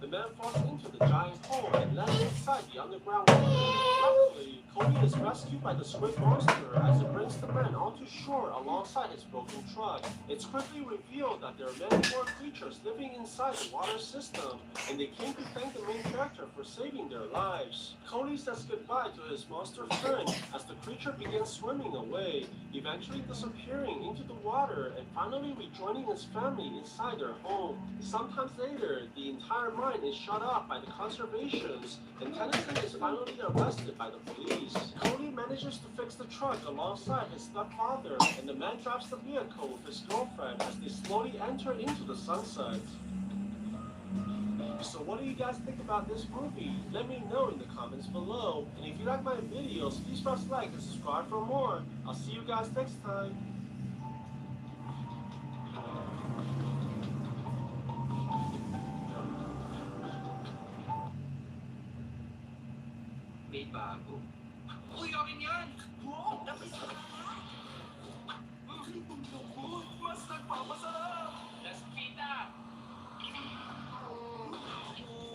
the man falls into the giant hole and lands inside the underground world. Luckily, Cody is rescued by the squid monster as it brings the man onto shore alongside his broken truck. It's quickly revealed that there are many more creatures living inside the water system, and they came to thank the main character for saving their lives. Cody says goodbye to his monster friend as the creature begins swimming away, eventually disappearing into the water and finally rejoining his family inside their home. Sometimes later, the entire mine is shut off by the conservations, and Tennyson is finally arrested by the police. Cody manages to fix the truck alongside his stepfather, and the man drives the vehicle with his girlfriend as they slowly enter into the sunset. So what do you guys think about this movie? Let me know in the comments below. And if you like my videos, please press like and subscribe for more. I'll see you guys next time. May bago. Uy, akin yan! Wow! Mas nagpapasarap! Las pita!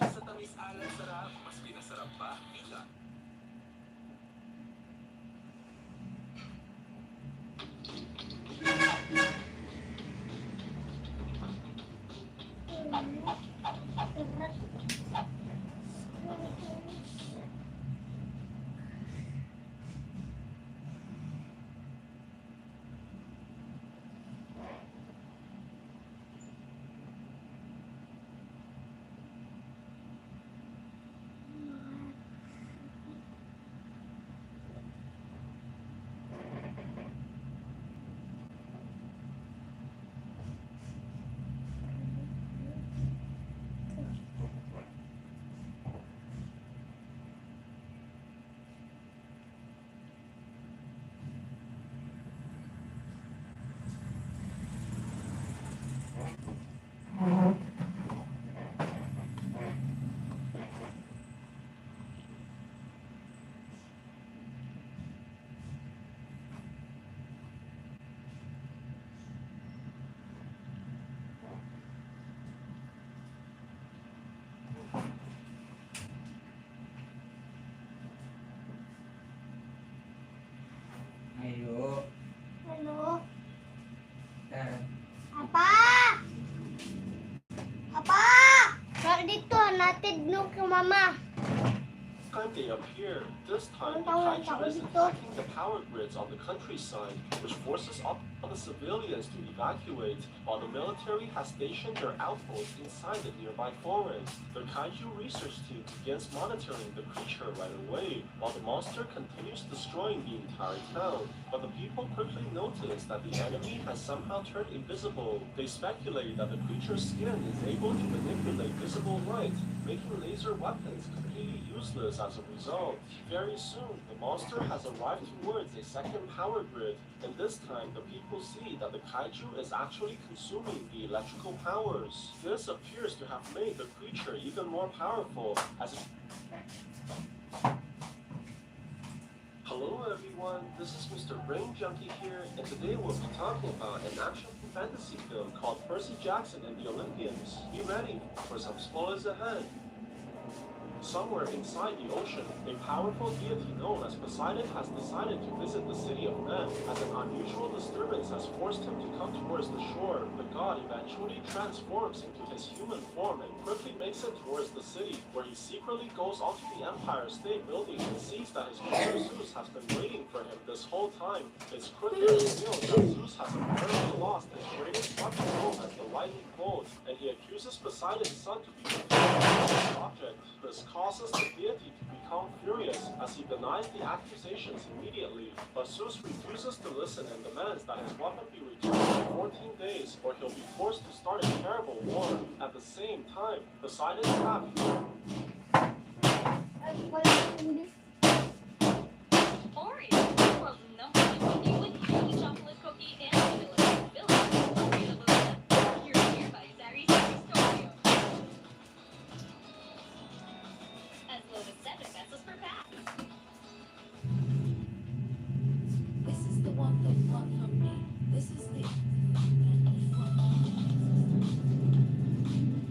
Sa tamis alang sarap, mas pinasarap pa. Pita. Mama. Time they appear, this time the Ang tawag kaiju is dito. attacking the power grids on the countryside, which forces all the civilians to evacuate, while the military has stationed their outposts inside the nearby forest. The kaiju research team begins monitoring the creature right away, while the monster continues destroying the entire town. But the people quickly notice that the enemy has somehow turned invisible. They speculate that the creature's skin is able to manipulate visible light, making laser weapons completely useless as a result. Very soon, the monster has arrived towards a second power grid, and this time the people see that the kaiju is actually consuming the electrical powers. This appears to have made the creature even more powerful as it... Hello everyone, this is Mr. Brain Junkie here, and today we'll be talking about an action fantasy film called Percy Jackson and the Olympians. Be ready for some spoilers ahead. Somewhere inside the ocean, a powerful deity known as Poseidon has decided to visit the city of men, as an unusual disturbance has forced him to come towards the shore. The god eventually transforms into his human form and quickly makes it towards the city, where he secretly goes onto the Empire State Building and sees that his brother Zeus has been waiting for him this whole time. It's quickly revealed that Zeus has apparently lost his greatest weapon known as the lightning bolt, and he accuses Poseidon's son to be the object. This causes the deity to become furious as he denies the accusations immediately. But Zeus refuses to listen and demands that his weapon be returned in 14 days, or he'll be forced to start a terrible war. At the same time, Poseidon's cap Oreo, the world's #1 cookie with creamy chocolate cookie and vanilla filling. Oreo Boba. You're here by Zari Oreo. As low as 7 pesos per pack. This is the one that fought from me. This is the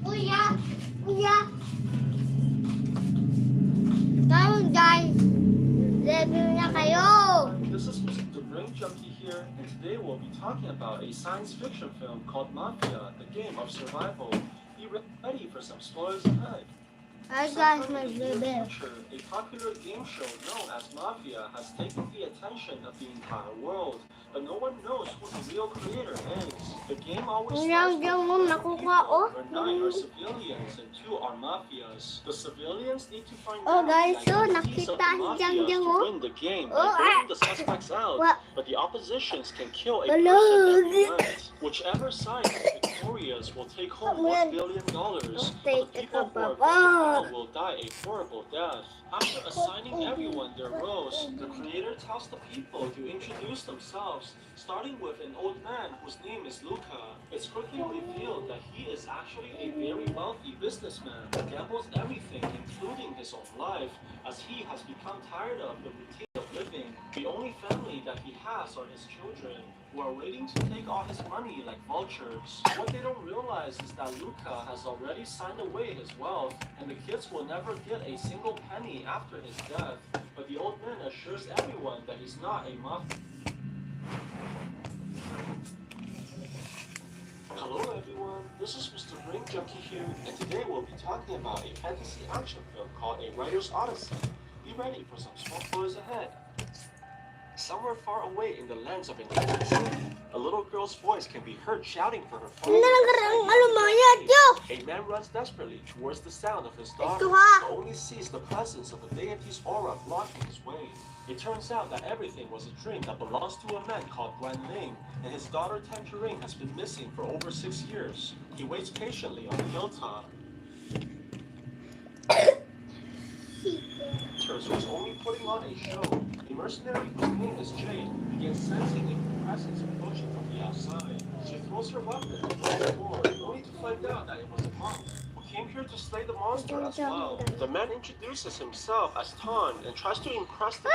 Kuya! Kuya! Tawag guys! Review na kayo! This is Mr. Brain Junkie here, and today we'll be talking about a science fiction film called Mafia, the Game of Survival. Be ready for some spoilers ahead. Hi guys, Sometime in the near mag-review. future, a popular game show known as Mafia has taken the attention of the entire world, but no one knows who the real creator is. The game always Ang starts with langgam mo, two nakuha, people, oh. where 9 are civilians and 2 are mafias. The civilians need to find Oh, out guys, the so identities of the nakita si Jang mafias Jang, to oh. win the game Oh, by voting the suspects out, What? but the oppositions can kill a Hello. person every night. Whichever side is victorious will take home Amen. $1 billion, but Take the it people up, who are Papa. voted out will die a horrible death. After assigning everyone their roles, the creator tells the people to introduce themselves, starting with an old man whose name is Luca. It's quickly revealed that he is actually a very wealthy businessman who gambles everything, including his own life, as he has become tired of the routine of living. The only family that he has are his children, who are waiting to take all his money like vultures. What they don't realize is that Luca has already signed away his wealth, and the kids will never get a single penny after his death. But the old man assures everyone that he's not a mafia. Hello everyone, this is Mr. Brain Junkie here, and today we'll be talking about a fantasy action film called A Writer's Odyssey. Be ready for some spoilers ahead. Somewhere far away in the lands of Enchanted City, a little girl's voice can be heard shouting for her Hindi na lang alumayad yo! A man runs desperately towards the sound of his daughter, Ito ha! but only sees the presence of the deity's aura blocking his way. It turns out that everything was a dream that belongs to a man called Guan Ling, and his daughter Tangerine has been missing for over 6 years. He waits patiently on the hilltop. Was only putting on a show. The mercenary whose name is Jade begins sensing a presence approaching from the outside. She throws her weapon towards the door, only to find out that it was a monk who came here to slay the monster as well. The man introduces himself as Tan and tries to impress the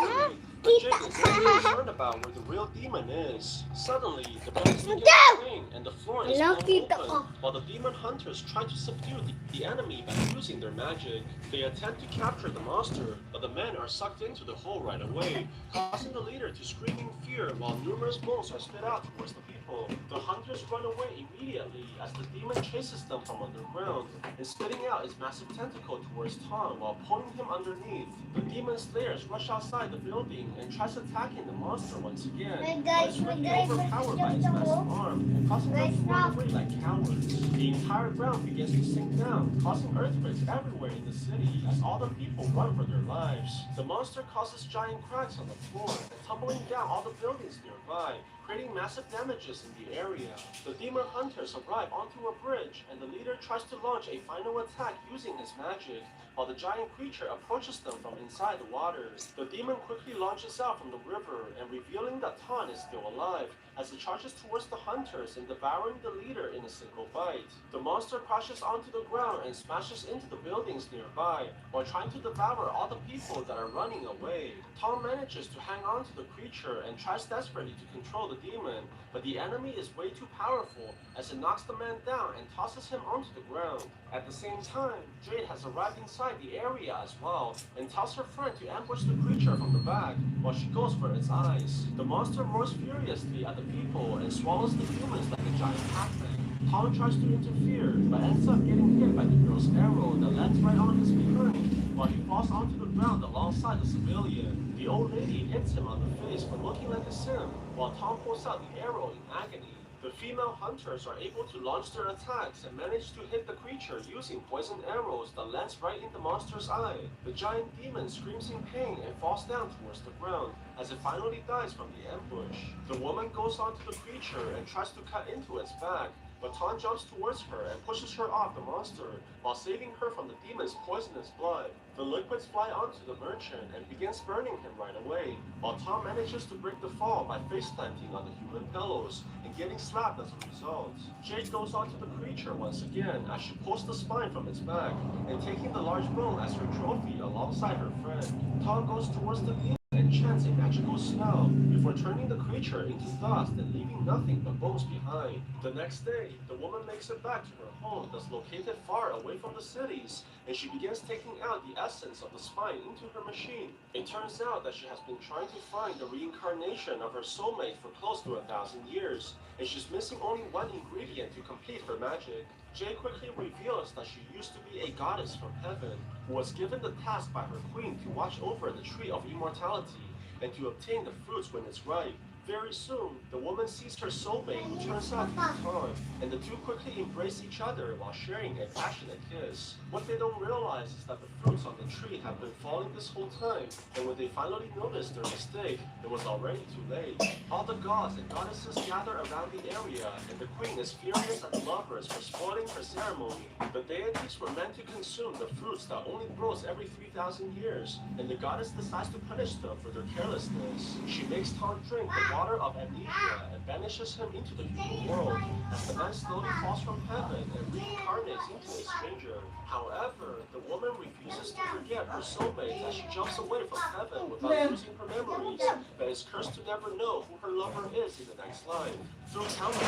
girl. But Jade is only concerned about where the real demon is. Suddenly, the bells begin to ring and the floor is blown open, while the demon hunters try to subdue the enemy by using their magic. They attempt to capture the monster, but the men are sucked into the hole right away, causing the leader to scream in fear while numerous bones are spit out towards the people. people. The hunters run away immediately as the demon chases them from underground and spitting out its massive tentacle towards Tom while pulling him underneath. The demon slayers rush outside the building and tries attacking the monster once again. Hey But guys, it's quickly mag-drive overpowered by its massive arm and causing them to run away like cowards. The entire ground begins to sink down, causing earthquakes everywhere in the city as all the people run for their lives. The monster causes giant cracks on the floor and tumbling down all the buildings nearby, creating massive damages in the area. The demon hunters arrive onto a bridge and the leader tries to launch a final attack using his magic, while the giant creature approaches them from inside the waters. The demon quickly launches out from the river and revealing that Tan is still alive as it charges towards the hunters and devouring the leader in a single bite. The monster crashes onto the ground and smashes into the buildings nearby while trying to devour all the people that are running away. Tom manages to hang on to the creature and tries desperately to control the demon, but the enemy is way too powerful as it knocks the man down and tosses him onto the ground. At the same time, Jade has arrived inside the area as well and tells her friend to ambush the creature from the back while she goes for its eyes. The monster roars furiously at the people and swallows the humans like a giant pac-man. Tom tries to interfere but ends up getting hit by the girl's arrow that lands right on his behind while he falls onto the ground alongside the civilian. The old lady hits him on the face for looking like a sim while Tom pulls out the arrow in agony. The female hunters are able to launch their attacks and manage to hit the creature using poison arrows that lands right in the monster's eye. The giant demon screams in pain and falls down towards the ground as it finally dies from the ambush. The woman goes onto the creature and tries to cut into its back, but Tom jumps towards her and pushes her off the monster while saving her from the demon's poisonous blood. The liquids fly onto the merchant and begins burning him right away, while Tom manages to break the fall by face planting on the human pillows and getting slapped as a result. Jade goes onto the creature once again as she pulls the spine from its back and taking the large bone as her trophy alongside her friend. Tom goes towards the demon and chants a magical spell before turning the creature into dust and leaving nothing but bones behind. The next day, the woman makes it back to her home that's located far away from the cities, and she begins taking out the essence of the spine into her machine. It turns out that she has been trying to find the reincarnation of her soulmate for close to 1,000 years, and she's missing only one ingredient to complete her magic. Jay quickly reveals that she used to be a goddess from heaven, who was given the task by her queen to watch over the tree of immortality and to obtain the fruits when it's ripe. Very soon, the woman sees her soulmate, who turns out to be Tom, and the two quickly embrace each other while sharing a passionate kiss. What they don't realize is that the fruits on the tree have been falling this whole time, and when they finally notice their mistake, it was already too late. All the gods and goddesses gather around the area, and the queen is furious at the lovers for spoiling her ceremony. The deities were meant to consume the fruits that only grows every 3,000 years, and the goddess decides to punish them for their carelessness. She makes Tom drink the water of amnesia and banishes him into the human world as the man slowly falls from heaven and reincarnates into a stranger. However, the woman refuses to forget her soulmate as she jumps away from heaven without losing her memories, but is cursed to never know who her lover is in the next life. Through countless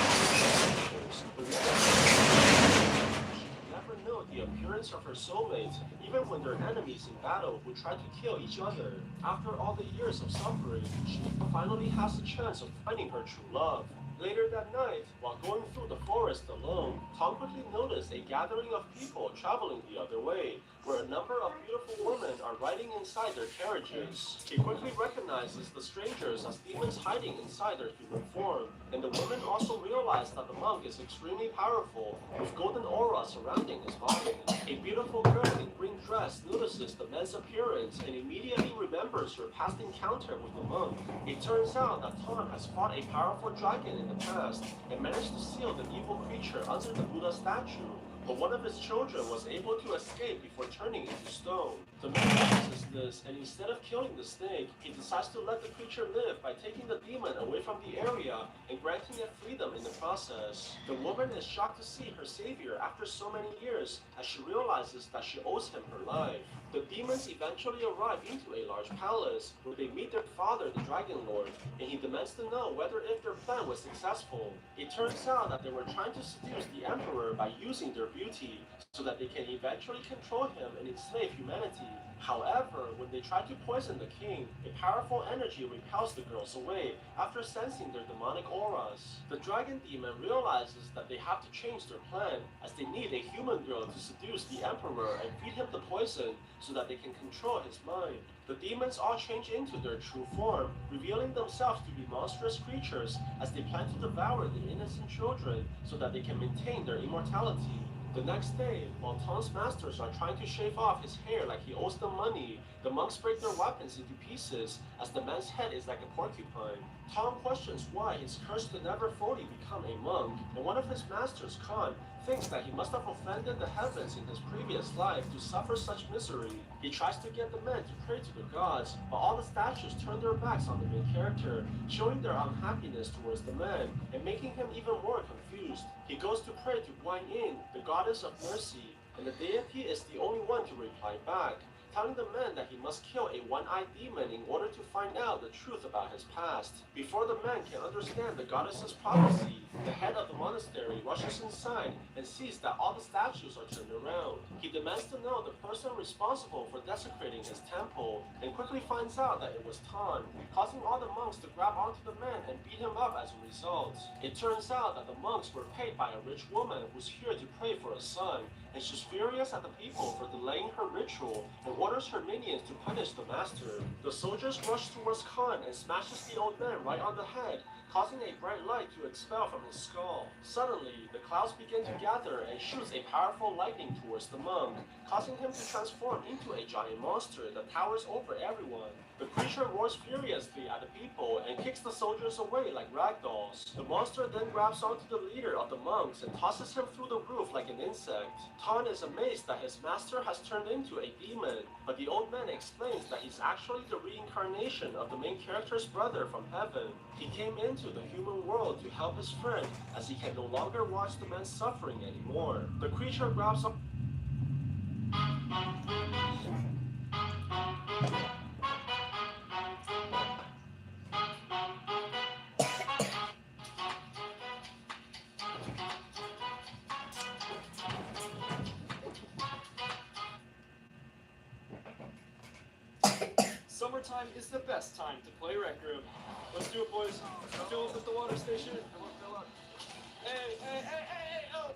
adventures, the never know the appearance of her soulmate, even when they're enemies in battle who try to kill each other. After all the years of suffering, she finally has the chance of finding her true love. Later that night, while going through the forest alone, Tom quickly noticed a gathering of people traveling the other way, where a number of beautiful women are riding inside their carriages. He quickly recognizes the strangers as demons hiding inside their human form, and the women also realize that the monk is extremely powerful, with golden aura surrounding his body. A beautiful girl in green dress notices the man's appearance and immediately remembers her past encounter with the monk. It turns out that Tom has fought a powerful dragon in the past and managed to seal the evil creature under the Buddha statue, but one of his children was able to escape before turning into stone. The man notices this, and instead of killing the snake, he decides to let the creature live by taking the demon away from the area and granting it freedom in the process. The woman is shocked to see her savior after so many years, as she realizes that she owes him her life. The demons eventually arrive into a large palace, where they meet their father, the Dragon Lord, and he demands to know whether if their plan was successful. It turns out that they were trying to seduce the Emperor by using their beauty, so that they can eventually control him and enslave humanity. However, when they try to poison the king, a powerful energy repels the girls away after sensing their demonic auras. The dragon demon realizes that they have to change their plan, as they need a human girl to seduce the emperor and feed him the poison so that they can control his mind. The demons all change into their true form, revealing themselves to be monstrous creatures as they plan to devour the innocent children so that they can maintain their immortality. The next day, while Ton's masters are trying to shave off his hair like he owes them money, the monks break their weapons into pieces as the man's head is like a porcupine. Tom questions why he's cursed to never fully become a monk, and one of his masters, Khan, thinks that he must have offended the heavens in his previous life to suffer such misery. He tries to get the men to pray to the gods, but all the statues turn their backs on the main character, showing their unhappiness towards the men and making him even more confused. He goes to pray to Guan Yin, the goddess of mercy, and the deity is the only one to reply back, telling the man that he must kill a one-eyed demon in order to find out the truth about his past. Before the man can understand the goddess's prophecy, the head of the monastery rushes inside and sees that all the statues are turned around. He demands to know the person responsible for desecrating his temple, and quickly finds out that it was Tan, causing all the monks to grab onto the man and beat him up as a result. It turns out that the monks were paid by a rich woman who's here to pray for a son, and she's furious at the people for delaying her ritual and orders her minions to punish the master. The soldiers rush towards Khan and smashes the old man right on the head, causing a bright light to expel from his skull. Suddenly, the clouds begin to gather and shoots a powerful lightning towards the monk, causing him to transform into a giant monster that towers over everyone. The creature roars furiously at the people and kicks the soldiers away like ragdolls. The monster then grabs onto the leader of the monks and tosses him through the roof like an insect. Tan is amazed that his master has turned into a demon, but the old man explains that he's actually the reincarnation of the main character's brother from heaven. He came into the human world to help his friend, as he can no longer watch the man suffering anymore. The creature grabs up. Summertime is the best time to play Rec Room. Let's do it, boys. Fill up at the water station. Come on, fill up. Hey, oh!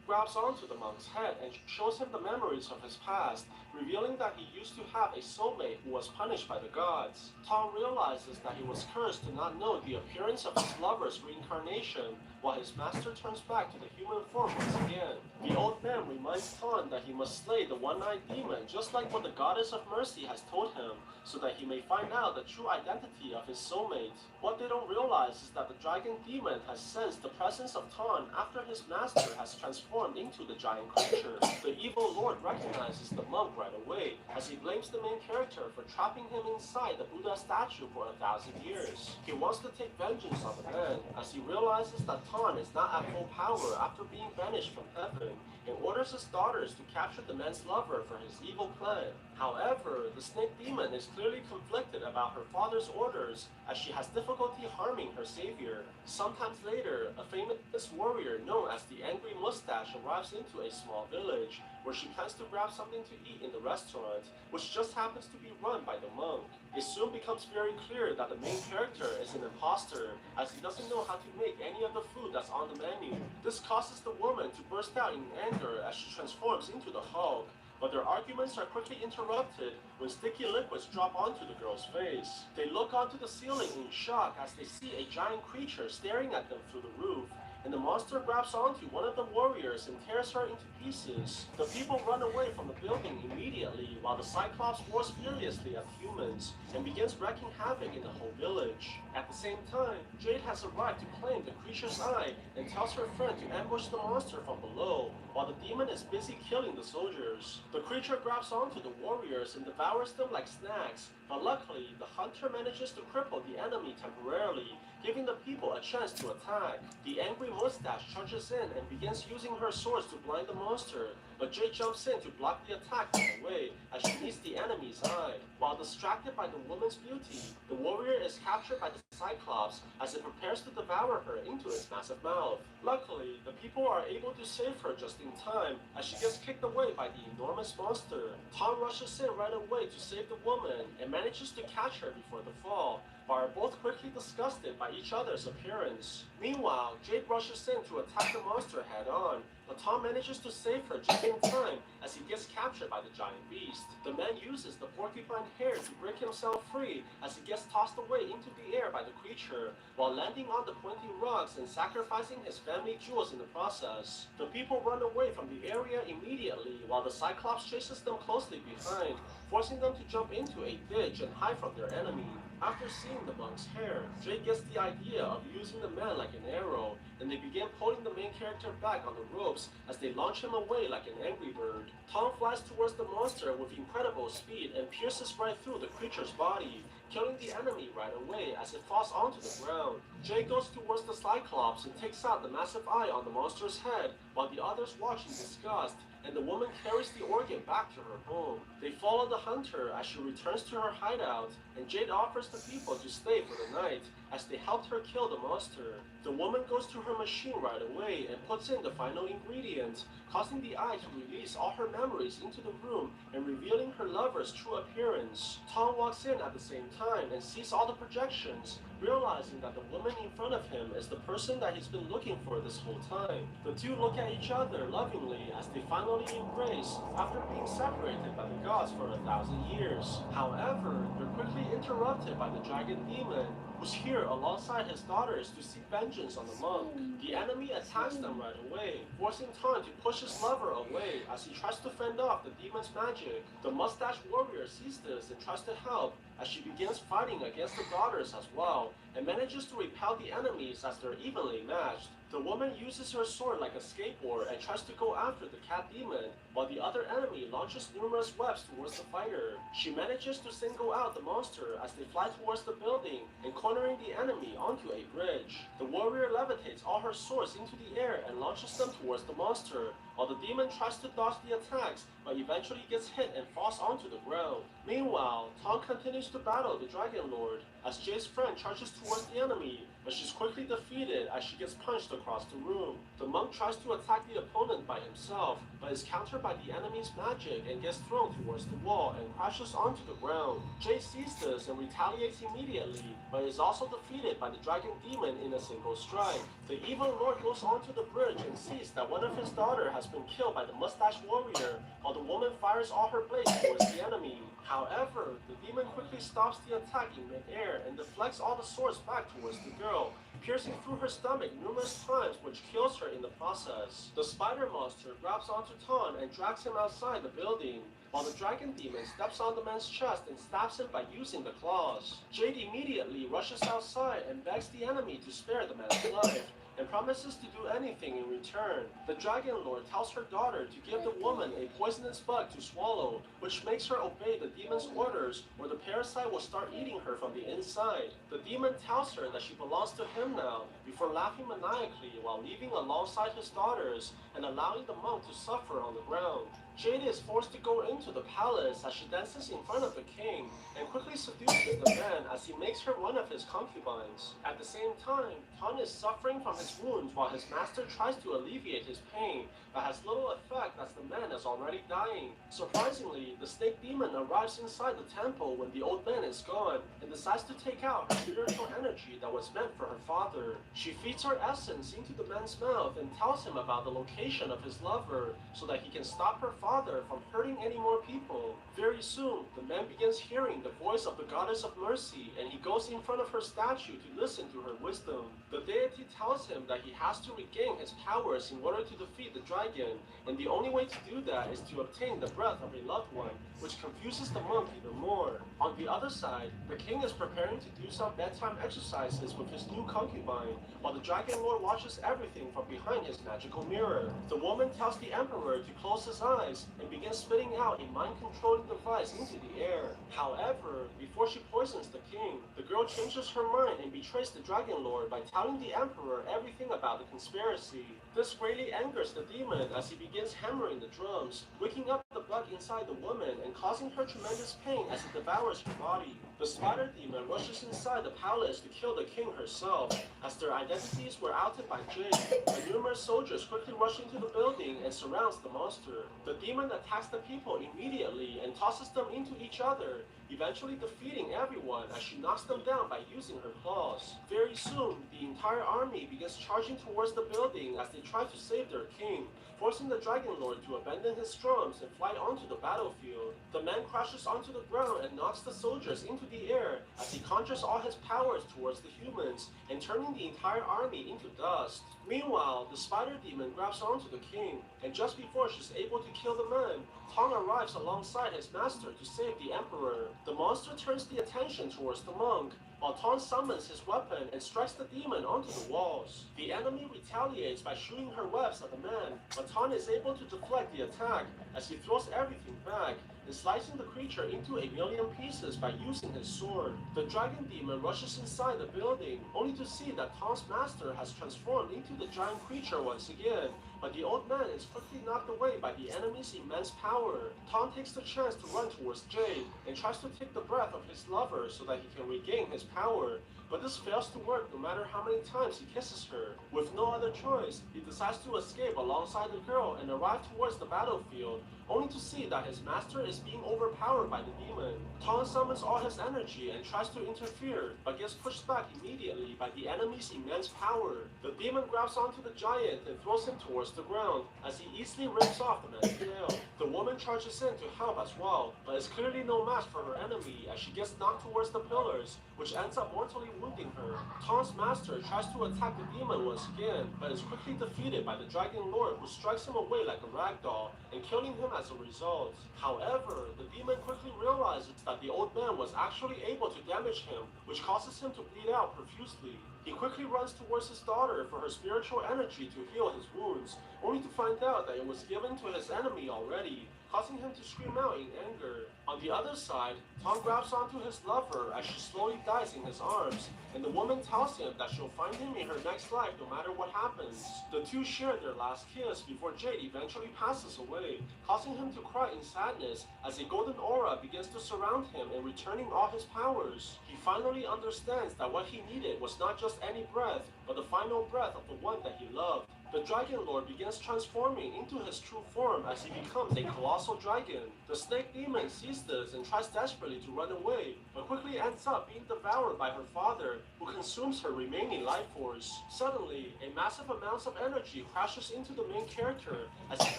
Grabs onto the monk's head and shows him the memories of his past, revealing that he used to have a soulmate who was punished by the gods. Tom realizes that he was cursed to not know the appearance of his lover's reincarnation, while his master turns back to the human form once again. The old man reminds Tom that he must slay the one-eyed demon, just like what the goddess of mercy has told him, so that he may find out the true identity of his soulmate. What they don't realize is that the dragon demon has sensed the presence of Tan after his master has transformed into the giant creature. The evil lord recognizes the monk right away, as he blames the main character for trapping him inside the Buddha statue for 1,000 years. He wants to take vengeance on the man, as he realizes that Tan is not at full power after being banished from heaven, and orders his daughters to capture the man's lover for his evil plan. However, the snake demon is clearly conflicted about her father's orders, as she has difficulty harming her savior. Sometimes later, a famous warrior known as the Angry Mustache arrives into a small village, where she plans to grab something to eat in the restaurant, which just happens to be run by the monk. It soon becomes very clear that the main character is an imposter, as he doesn't know how to make any of the food that's on the menu. This causes the woman to burst out in anger as she transforms into the Hulk, but their arguments are quickly interrupted when sticky liquids drop onto the girl's face. They look onto the ceiling in shock as they see a giant creature staring at them through the roof, and the monster grabs onto one of the warriors and tears her into pieces. The people run away from the building immediately, while the Cyclops roars furiously at humans and begins wreaking havoc in the whole village. At the same time, Jade has arrived to claim the creature's eye and tells her friend to ambush the monster from below, while the demon is busy killing the soldiers. The creature grabs onto the warriors and devours them like snacks, but luckily, the hunter manages to cripple the enemy temporarily, giving the people a chance to attack. The angry mustache charges in and begins using her swords to blind the monster, but Jade jumps in to block the attack right away as she meets the enemy's eye. While distracted by the woman's beauty, the warrior is captured by the Cyclops as it prepares to devour her into its massive mouth. Luckily, the people are able to save her just in time as she gets kicked away by the enormous monster. Tom rushes in right away to save the woman and manages to catch her before the fall, but are both quickly disgusted by each other's appearance. Meanwhile, Jade rushes in to attack the monster head-on, but Tom manages to save her just in time as he gets captured by the giant beast. The man uses the porcupine hair to break himself free as he gets tossed away into the air by the creature, while landing on the pointy rocks and sacrificing his family jewels in the process. The people run away from the area immediately while the Cyclops chases them closely behind, forcing them to jump into a ditch and hide from their enemy. After seeing the monk's hair, Jade gets the idea of using the man like an arrow, and they begin pulling the main character back on the ropes as they launch him away like an angry bird. Tom flies towards the monster with incredible speed and pierces right through the creature's body, killing the enemy right away as it falls onto the ground. Jade goes towards the Cyclops and takes out the massive eye on the monster's head, while the others watch in disgust, and the woman carries the organ back to her home. They follow the hunter as she returns to her hideout, and Jade offers the people to stay for the night as they helped her kill the monster. The woman goes to her machine right away and puts in the final ingredient, causing the eye to release all her memories into the room and revealing her lover's true appearance. Tom walks in at the same time and sees all the projections, realizing that the woman in front of him is the person that he's been looking for this whole time. The two look at each other lovingly as they finally embrace after being separated by the gods for 1,000 years. However, they're quickly interrupted by the dragon demon, who's here alongside his daughters to seek vengeance on the monk. The enemy attacks them right away, forcing Tom to push his lover away as he tries to fend off the demon's magic. The mustached warrior sees this and tries to help as she begins fighting against the daughters as well, and manages to repel the enemies as they're evenly matched. The woman uses her sword like a skateboard and tries to go after the cat demon, while the other enemy launches numerous webs towards the fighter. She manages to single out the monster as they fly towards the building and cornering the enemy onto a bridge. The warrior levitates all her swords into the air and launches them towards the monster, while the demon tries to dodge the attacks but eventually gets hit and falls onto the ground. Meanwhile, Tom continues to battle the Dragon Lord as Jade's friend charges towards the enemy, but she's quickly defeated as she gets punched across the room. The monk tries to attack the opponent by himself, but is countered by the enemy's magic and gets thrown towards the wall and crashes onto the ground. Jade sees this and retaliates immediately, but is also defeated by the dragon demon in a single strike. The evil lord goes onto the bridge and sees that one of his daughters has been killed by the mustached warrior, while the woman fires all her blades towards the enemy. However, the demon quickly stops the attack in midair and deflects all the swords back towards the girl, piercing through her stomach numerous times, which kills her in the process. The spider monster grabs onto Tom and drags him outside the building, while the dragon demon steps on the man's chest and stabs him by using the claws. Jade immediately rushes outside and begs the enemy to spare the man's life, and promises to do anything in return. The Dragon Lord tells her daughter to give the woman a poisonous bug to swallow, which makes her obey the demon's orders, or the parasite will start eating her from the inside. The demon tells her that she belongs to him now, before laughing maniacally while leaving alongside his daughters and allowing the monk to suffer on the ground. Jade is forced to go into the palace as she dances in front of the king and quickly seduces the man as he makes her one of his concubines. At the same time, Tom is suffering from his wounds while his master tries to alleviate his pain, but has little effect as the man is already dying. Surprisingly, the snake demon arrives inside the temple when the old man is gone and decides to take out her spiritual energy that was meant for her father. She feeds her essence into the man's mouth and tells him about the location of his lover so that he can stop her father from hurting any more people. Very soon, the man begins hearing the voice of the goddess of mercy, and he goes in front of her statue to listen to her wisdom. The deity tells him that he has to regain his powers in order to defeat the dragon, and the only way to do that is to obtain the breath of a loved one, which confuses the monk even more. On On the other side, the king is preparing to do some bedtime exercises with his new concubine, while the Dragon Lord watches everything from behind his magical mirror. The woman tells the emperor to close his eyes and begins spitting out a mind-controlling device into the air. However, before she poisons the king, the girl changes her mind and betrays the Dragon Lord by telling the emperor everything about the conspiracy. This greatly angers the demon as he begins hammering the drums, waking up the bug inside the woman and causing her tremendous pain as it devours her body. The spider demon rushes inside the palace to kill the king herself. As their identities were outed by Jade, the numerous soldiers quickly rush into the building and surrounds the monster. The demon attacks the people immediately and tosses them into each other, eventually defeating everyone as she knocks them down by using her claws. Very soon, the entire army begins charging towards the building as they try to save their king, forcing the Dragon Lord to abandon his drums and fly onto the battlefield. The man crashes onto the ground and knocks the soldiers into the air as he conjures all his powers towards the humans and turning the entire army into dust. Meanwhile, the spider demon grabs onto the king, and just before she's able to kill the man, Tong arrives alongside his master to save the emperor. The monster turns the attention towards the monk, while Tong summons his weapon and strikes the demon onto the walls. The enemy retaliates by shooting her webs at the man, but Tong is able to deflect the attack as he throws everything back and slicing the creature into a million pieces by using his sword. The dragon demon rushes inside the building, only to see that Tong's master has transformed into the giant creature once again, but the old man is quickly knocked away by the enemy's immense power. Tong takes the chance to run towards Jade and tries to take the breath of his lover so that he can regain his power, but this fails to work no matter how many times he kisses her. With no other choice, he decides to escape alongside the girl and arrive towards the battlefield, only to see that his master is being overpowered by the demon. Tong summons all his energy and tries to interfere, but gets pushed back immediately by the enemy's immense power. The demon grabs onto the giant and throws him towards the ground, as he easily rips off the man's tail. The woman charges in to help as well, but is clearly no match for her enemy as she gets knocked towards the pillars, which ends up mortally wounding her. Tong's master tries to attack the demon once again, but is quickly defeated by the Dragon Lord, who strikes him away like a ragdoll, and killing him as a result. However, the demon quickly realizes that the old man was actually able to damage him, which causes him to bleed out profusely. He quickly runs towards his daughter for her spiritual energy to heal his wounds, only to find out that it was given to his enemy already, causing him to scream out in anger. On the other side, Tong grabs onto his lover as she slowly dies in his arms, and the woman tells him that she'll find him in her next life no matter what happens. The two share their last kiss before Jade eventually passes away, causing him to cry in sadness as a golden aura begins to surround him and returning all his powers. He finally understands that what he needed was not just any breath, but the final breath of the one that he loved. The Dragon Lord begins transforming into his true form as he becomes a colossal dragon. The snake demon sees this and tries desperately to run away, but quickly ends up being devoured by her father, who consumes her remaining life force. Suddenly, a massive amount of energy crashes into the main character as he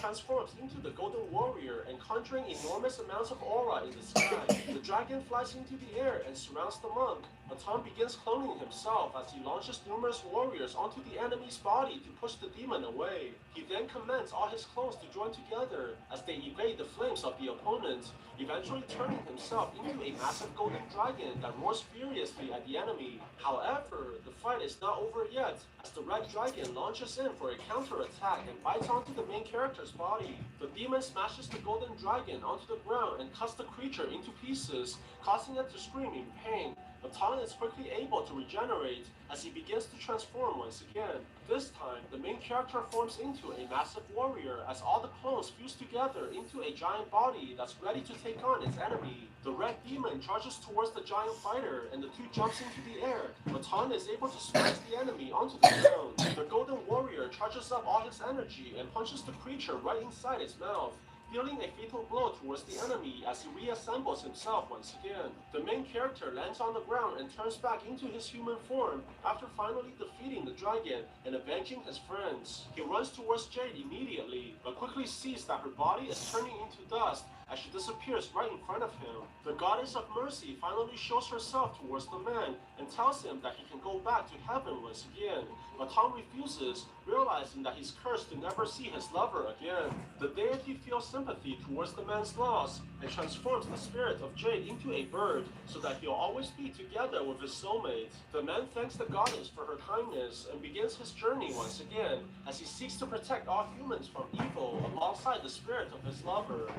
transforms into the Golden Warrior and conjuring enormous amounts of aura in the sky. The dragon flies into the air and surrounds the monk, but Tong begins cloning himself as he launches numerous warriors onto the enemy's body to push the demon away. He then commands all his clones to join together as they evade the flames of the opponent, eventually turning himself into a massive golden dragon that roars furiously at the enemy. However, the fight is not over yet, as the red dragon launches in for a counterattack and bites onto the main character's body. The demon smashes the golden dragon onto the ground and cuts the creature into pieces, causing it to scream in pain. But Tong is quickly able to regenerate as he begins to transform once again. This time, the main character forms into a massive warrior as all the clones fuse together into a giant body that's ready to take on its enemy. The red demon charges towards the giant fighter and the two jumps into the air, but Tong is able to smash the enemy onto the ground. The golden warrior charges up all his energy and punches the creature right inside its mouth, dealing a fatal blow towards the enemy as he reassembles himself once again. The main character lands on the ground and turns back into his human form after finally defeating the dragon and avenging his friends. He runs towards Jade immediately, but quickly sees that her body is turning into dust as she disappears right in front of him. The goddess of mercy finally shows herself towards the man and tells him that he can go back to heaven once again. But Tom refuses, realizing that he's cursed to never see his lover again. The deity feels sympathy towards the man's loss and transforms the spirit of Jade into a bird so that he'll always be together with his soulmate. The man thanks the goddess for her kindness and begins his journey once again as he seeks to protect all humans from evil alongside the spirit of his lover.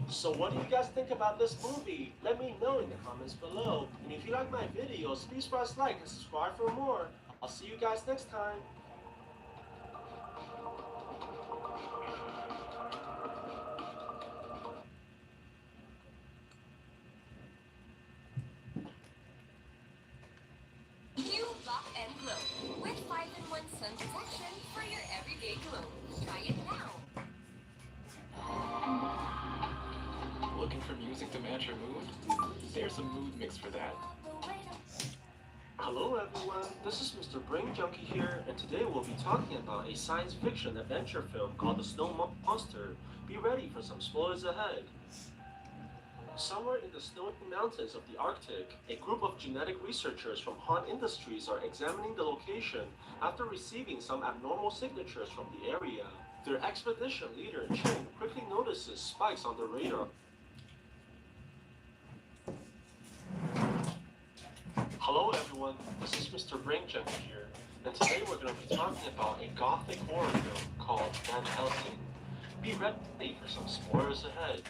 So what do you guys think about this movie? Let me know in the comments below. And if you like my videos, please press like and subscribe for more. I'll see you guys next time. New Lock and Glow with 5-in-1 sun protection for your everyday glow. Try it now. Looking for music to match your mood? There's a mood mix for that. Hello everyone, this is Mr. Brain Junkie here, and today we'll be talking about a science fiction adventure film called The Snow Monster. Be ready for some spoilers ahead. Somewhere in the snowy mountains of the Arctic, a group of genetic researchers from Han Industries are examining the location after receiving some abnormal signatures from the area. Their expedition leader, Chen, quickly notices spikes on the radar. Hello everyone, this is Mr. Brain Junkie here, and today we're going to be talking about a gothic horror film called Van Helsing. Be ready for some spoilers ahead.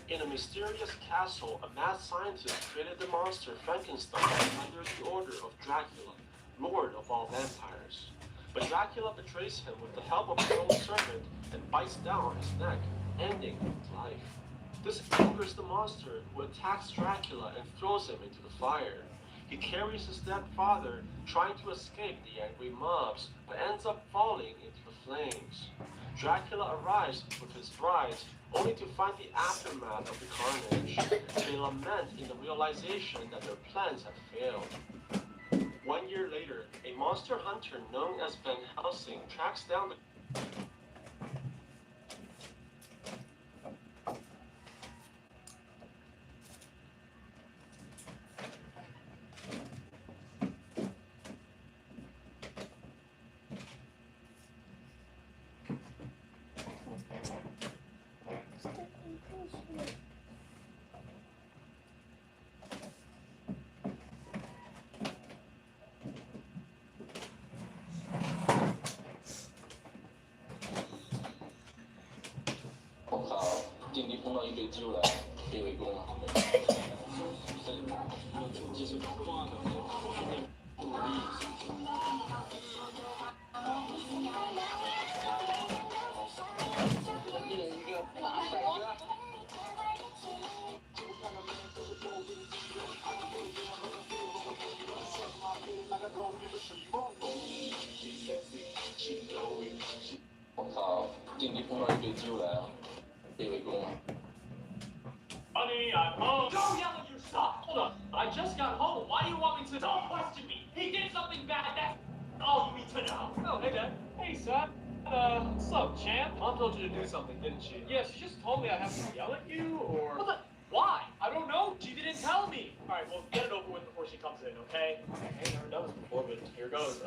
In a mysterious castle, a mad scientist created the monster Frankenstein under the order of Dracula, lord of all vampires. But Dracula betrays him with the help of his own servant and bites down on his neck, ending his life. This angers the monster, who attacks Dracula and throws him into the fire. He carries his dead father, trying to escape the angry mobs, but ends up falling into the flames. Dracula arrives with his bride, only to find the aftermath of the carnage. They lament in the realization that their plans have failed. 1 year later, a monster hunter known as Van Helsing tracks down the Honey, I'm home. Don't yell at your son. Hold on. I just got home. Why do you want me to? Don't question me. He did something bad. That's all you need to know. Oh, hey, Dad. Hey, son. What's up, champ? Mom told you to do something, didn't she? Yeah, she just told me I have to yell at you, or... What the... Why? I don't know. She didn't tell me. All right, well, get it over with before she comes in, okay? I've never done this before, but here goes.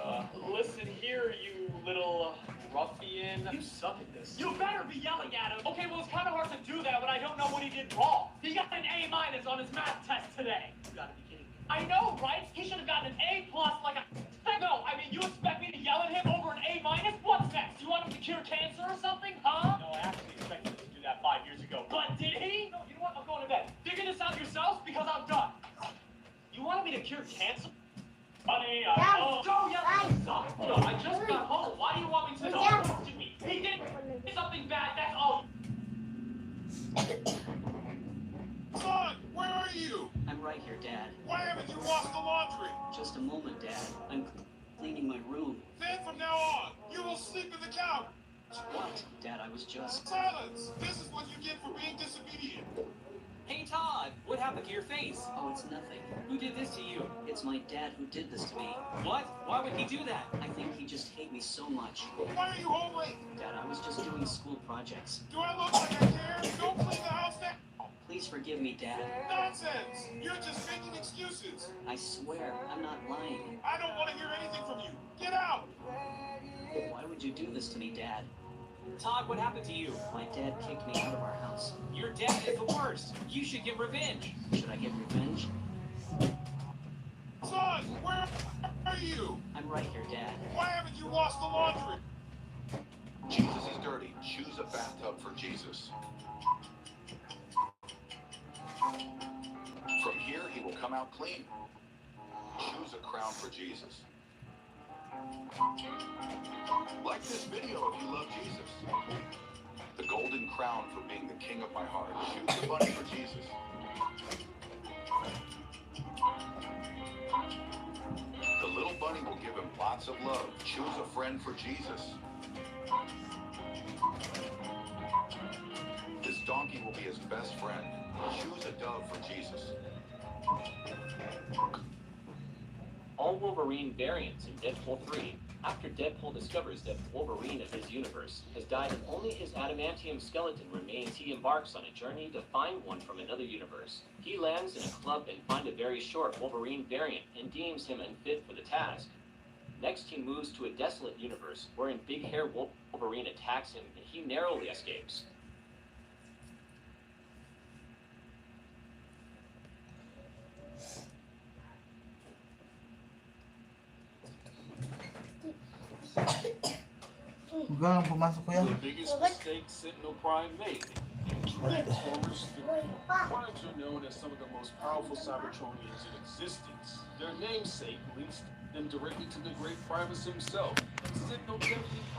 Listen here, you little ruffian. You suck at this. You better be yelling at him. Okay, well, it's kind of hard to do that when I don't know what he did wrong. He got an A- on his math test today. You gotta be kidding me. I know, right? He should have gotten an A+ like a... No, I mean, you expect me to yell at him over an A-? What's next? You want him to cure cancer or something, huh? No, I actually expected him to do that 5 years ago. But did he? No, you know what? I'm going to bed. Figure this out yourselves because I'm done. You wanted me to cure cancer? Honey, I'm home. Don't yell at your son. No, I just got home. Why do you want me to talk to me? He did something bad, that's all. Son, where are you? I'm right here, Dad. Why haven't you washed the laundry? Just a moment, Dad. I'm cleaning my room. Then from now on, you will sleep in the couch. What? Dad, I was just... Silence! This is what you get for being disobedient. Hey Todd, what happened to your face? Oh, it's nothing. Who did this to you? It's my dad who did this to me. What? Why would he do that? I think he just hates me so much. Why are you home late? Dad, I was just doing school projects. Do I look like I care? Go clean the house now. Please forgive me, Dad. Nonsense! You're just making excuses. I swear, I'm not lying. I don't want to hear anything from you. Get out! Why would you do this to me, Dad? Todd, what happened to you? My dad kicked me out of our house. Your dad is the worst. You should get revenge. Should I get revenge? Son, where are you? I'm right here, Dad. Why haven't you washed the laundry? Jesus is dirty. Choose a bathtub for Jesus. From here, he will come out clean. Choose a crown for Jesus. Like this video if you love Jesus. The golden crown for being the king of my heart. Choose the bunny for Jesus. The little bunny will give him lots of love. Choose a friend for Jesus. This donkey will be his best friend. Choose a dove for Jesus. All Wolverine variants in Deadpool 3. After Deadpool discovers that Wolverine of his universe has died and only his adamantium skeleton remains, he embarks on a journey to find one from another universe. He lands in a club and finds a very short Wolverine variant and deems him unfit for the task. Next, he moves to a desolate universe wherein Big Hair Wolverine attacks him and he narrowly escapes. Huwag ka lang pumasok ko yan. The biggest mistake Sentinel Prime made. Transformers, Primes are known as some of the most powerful Cybertronians in existence. Their namesake links them directly to the great Primus himself. Sentinel definitely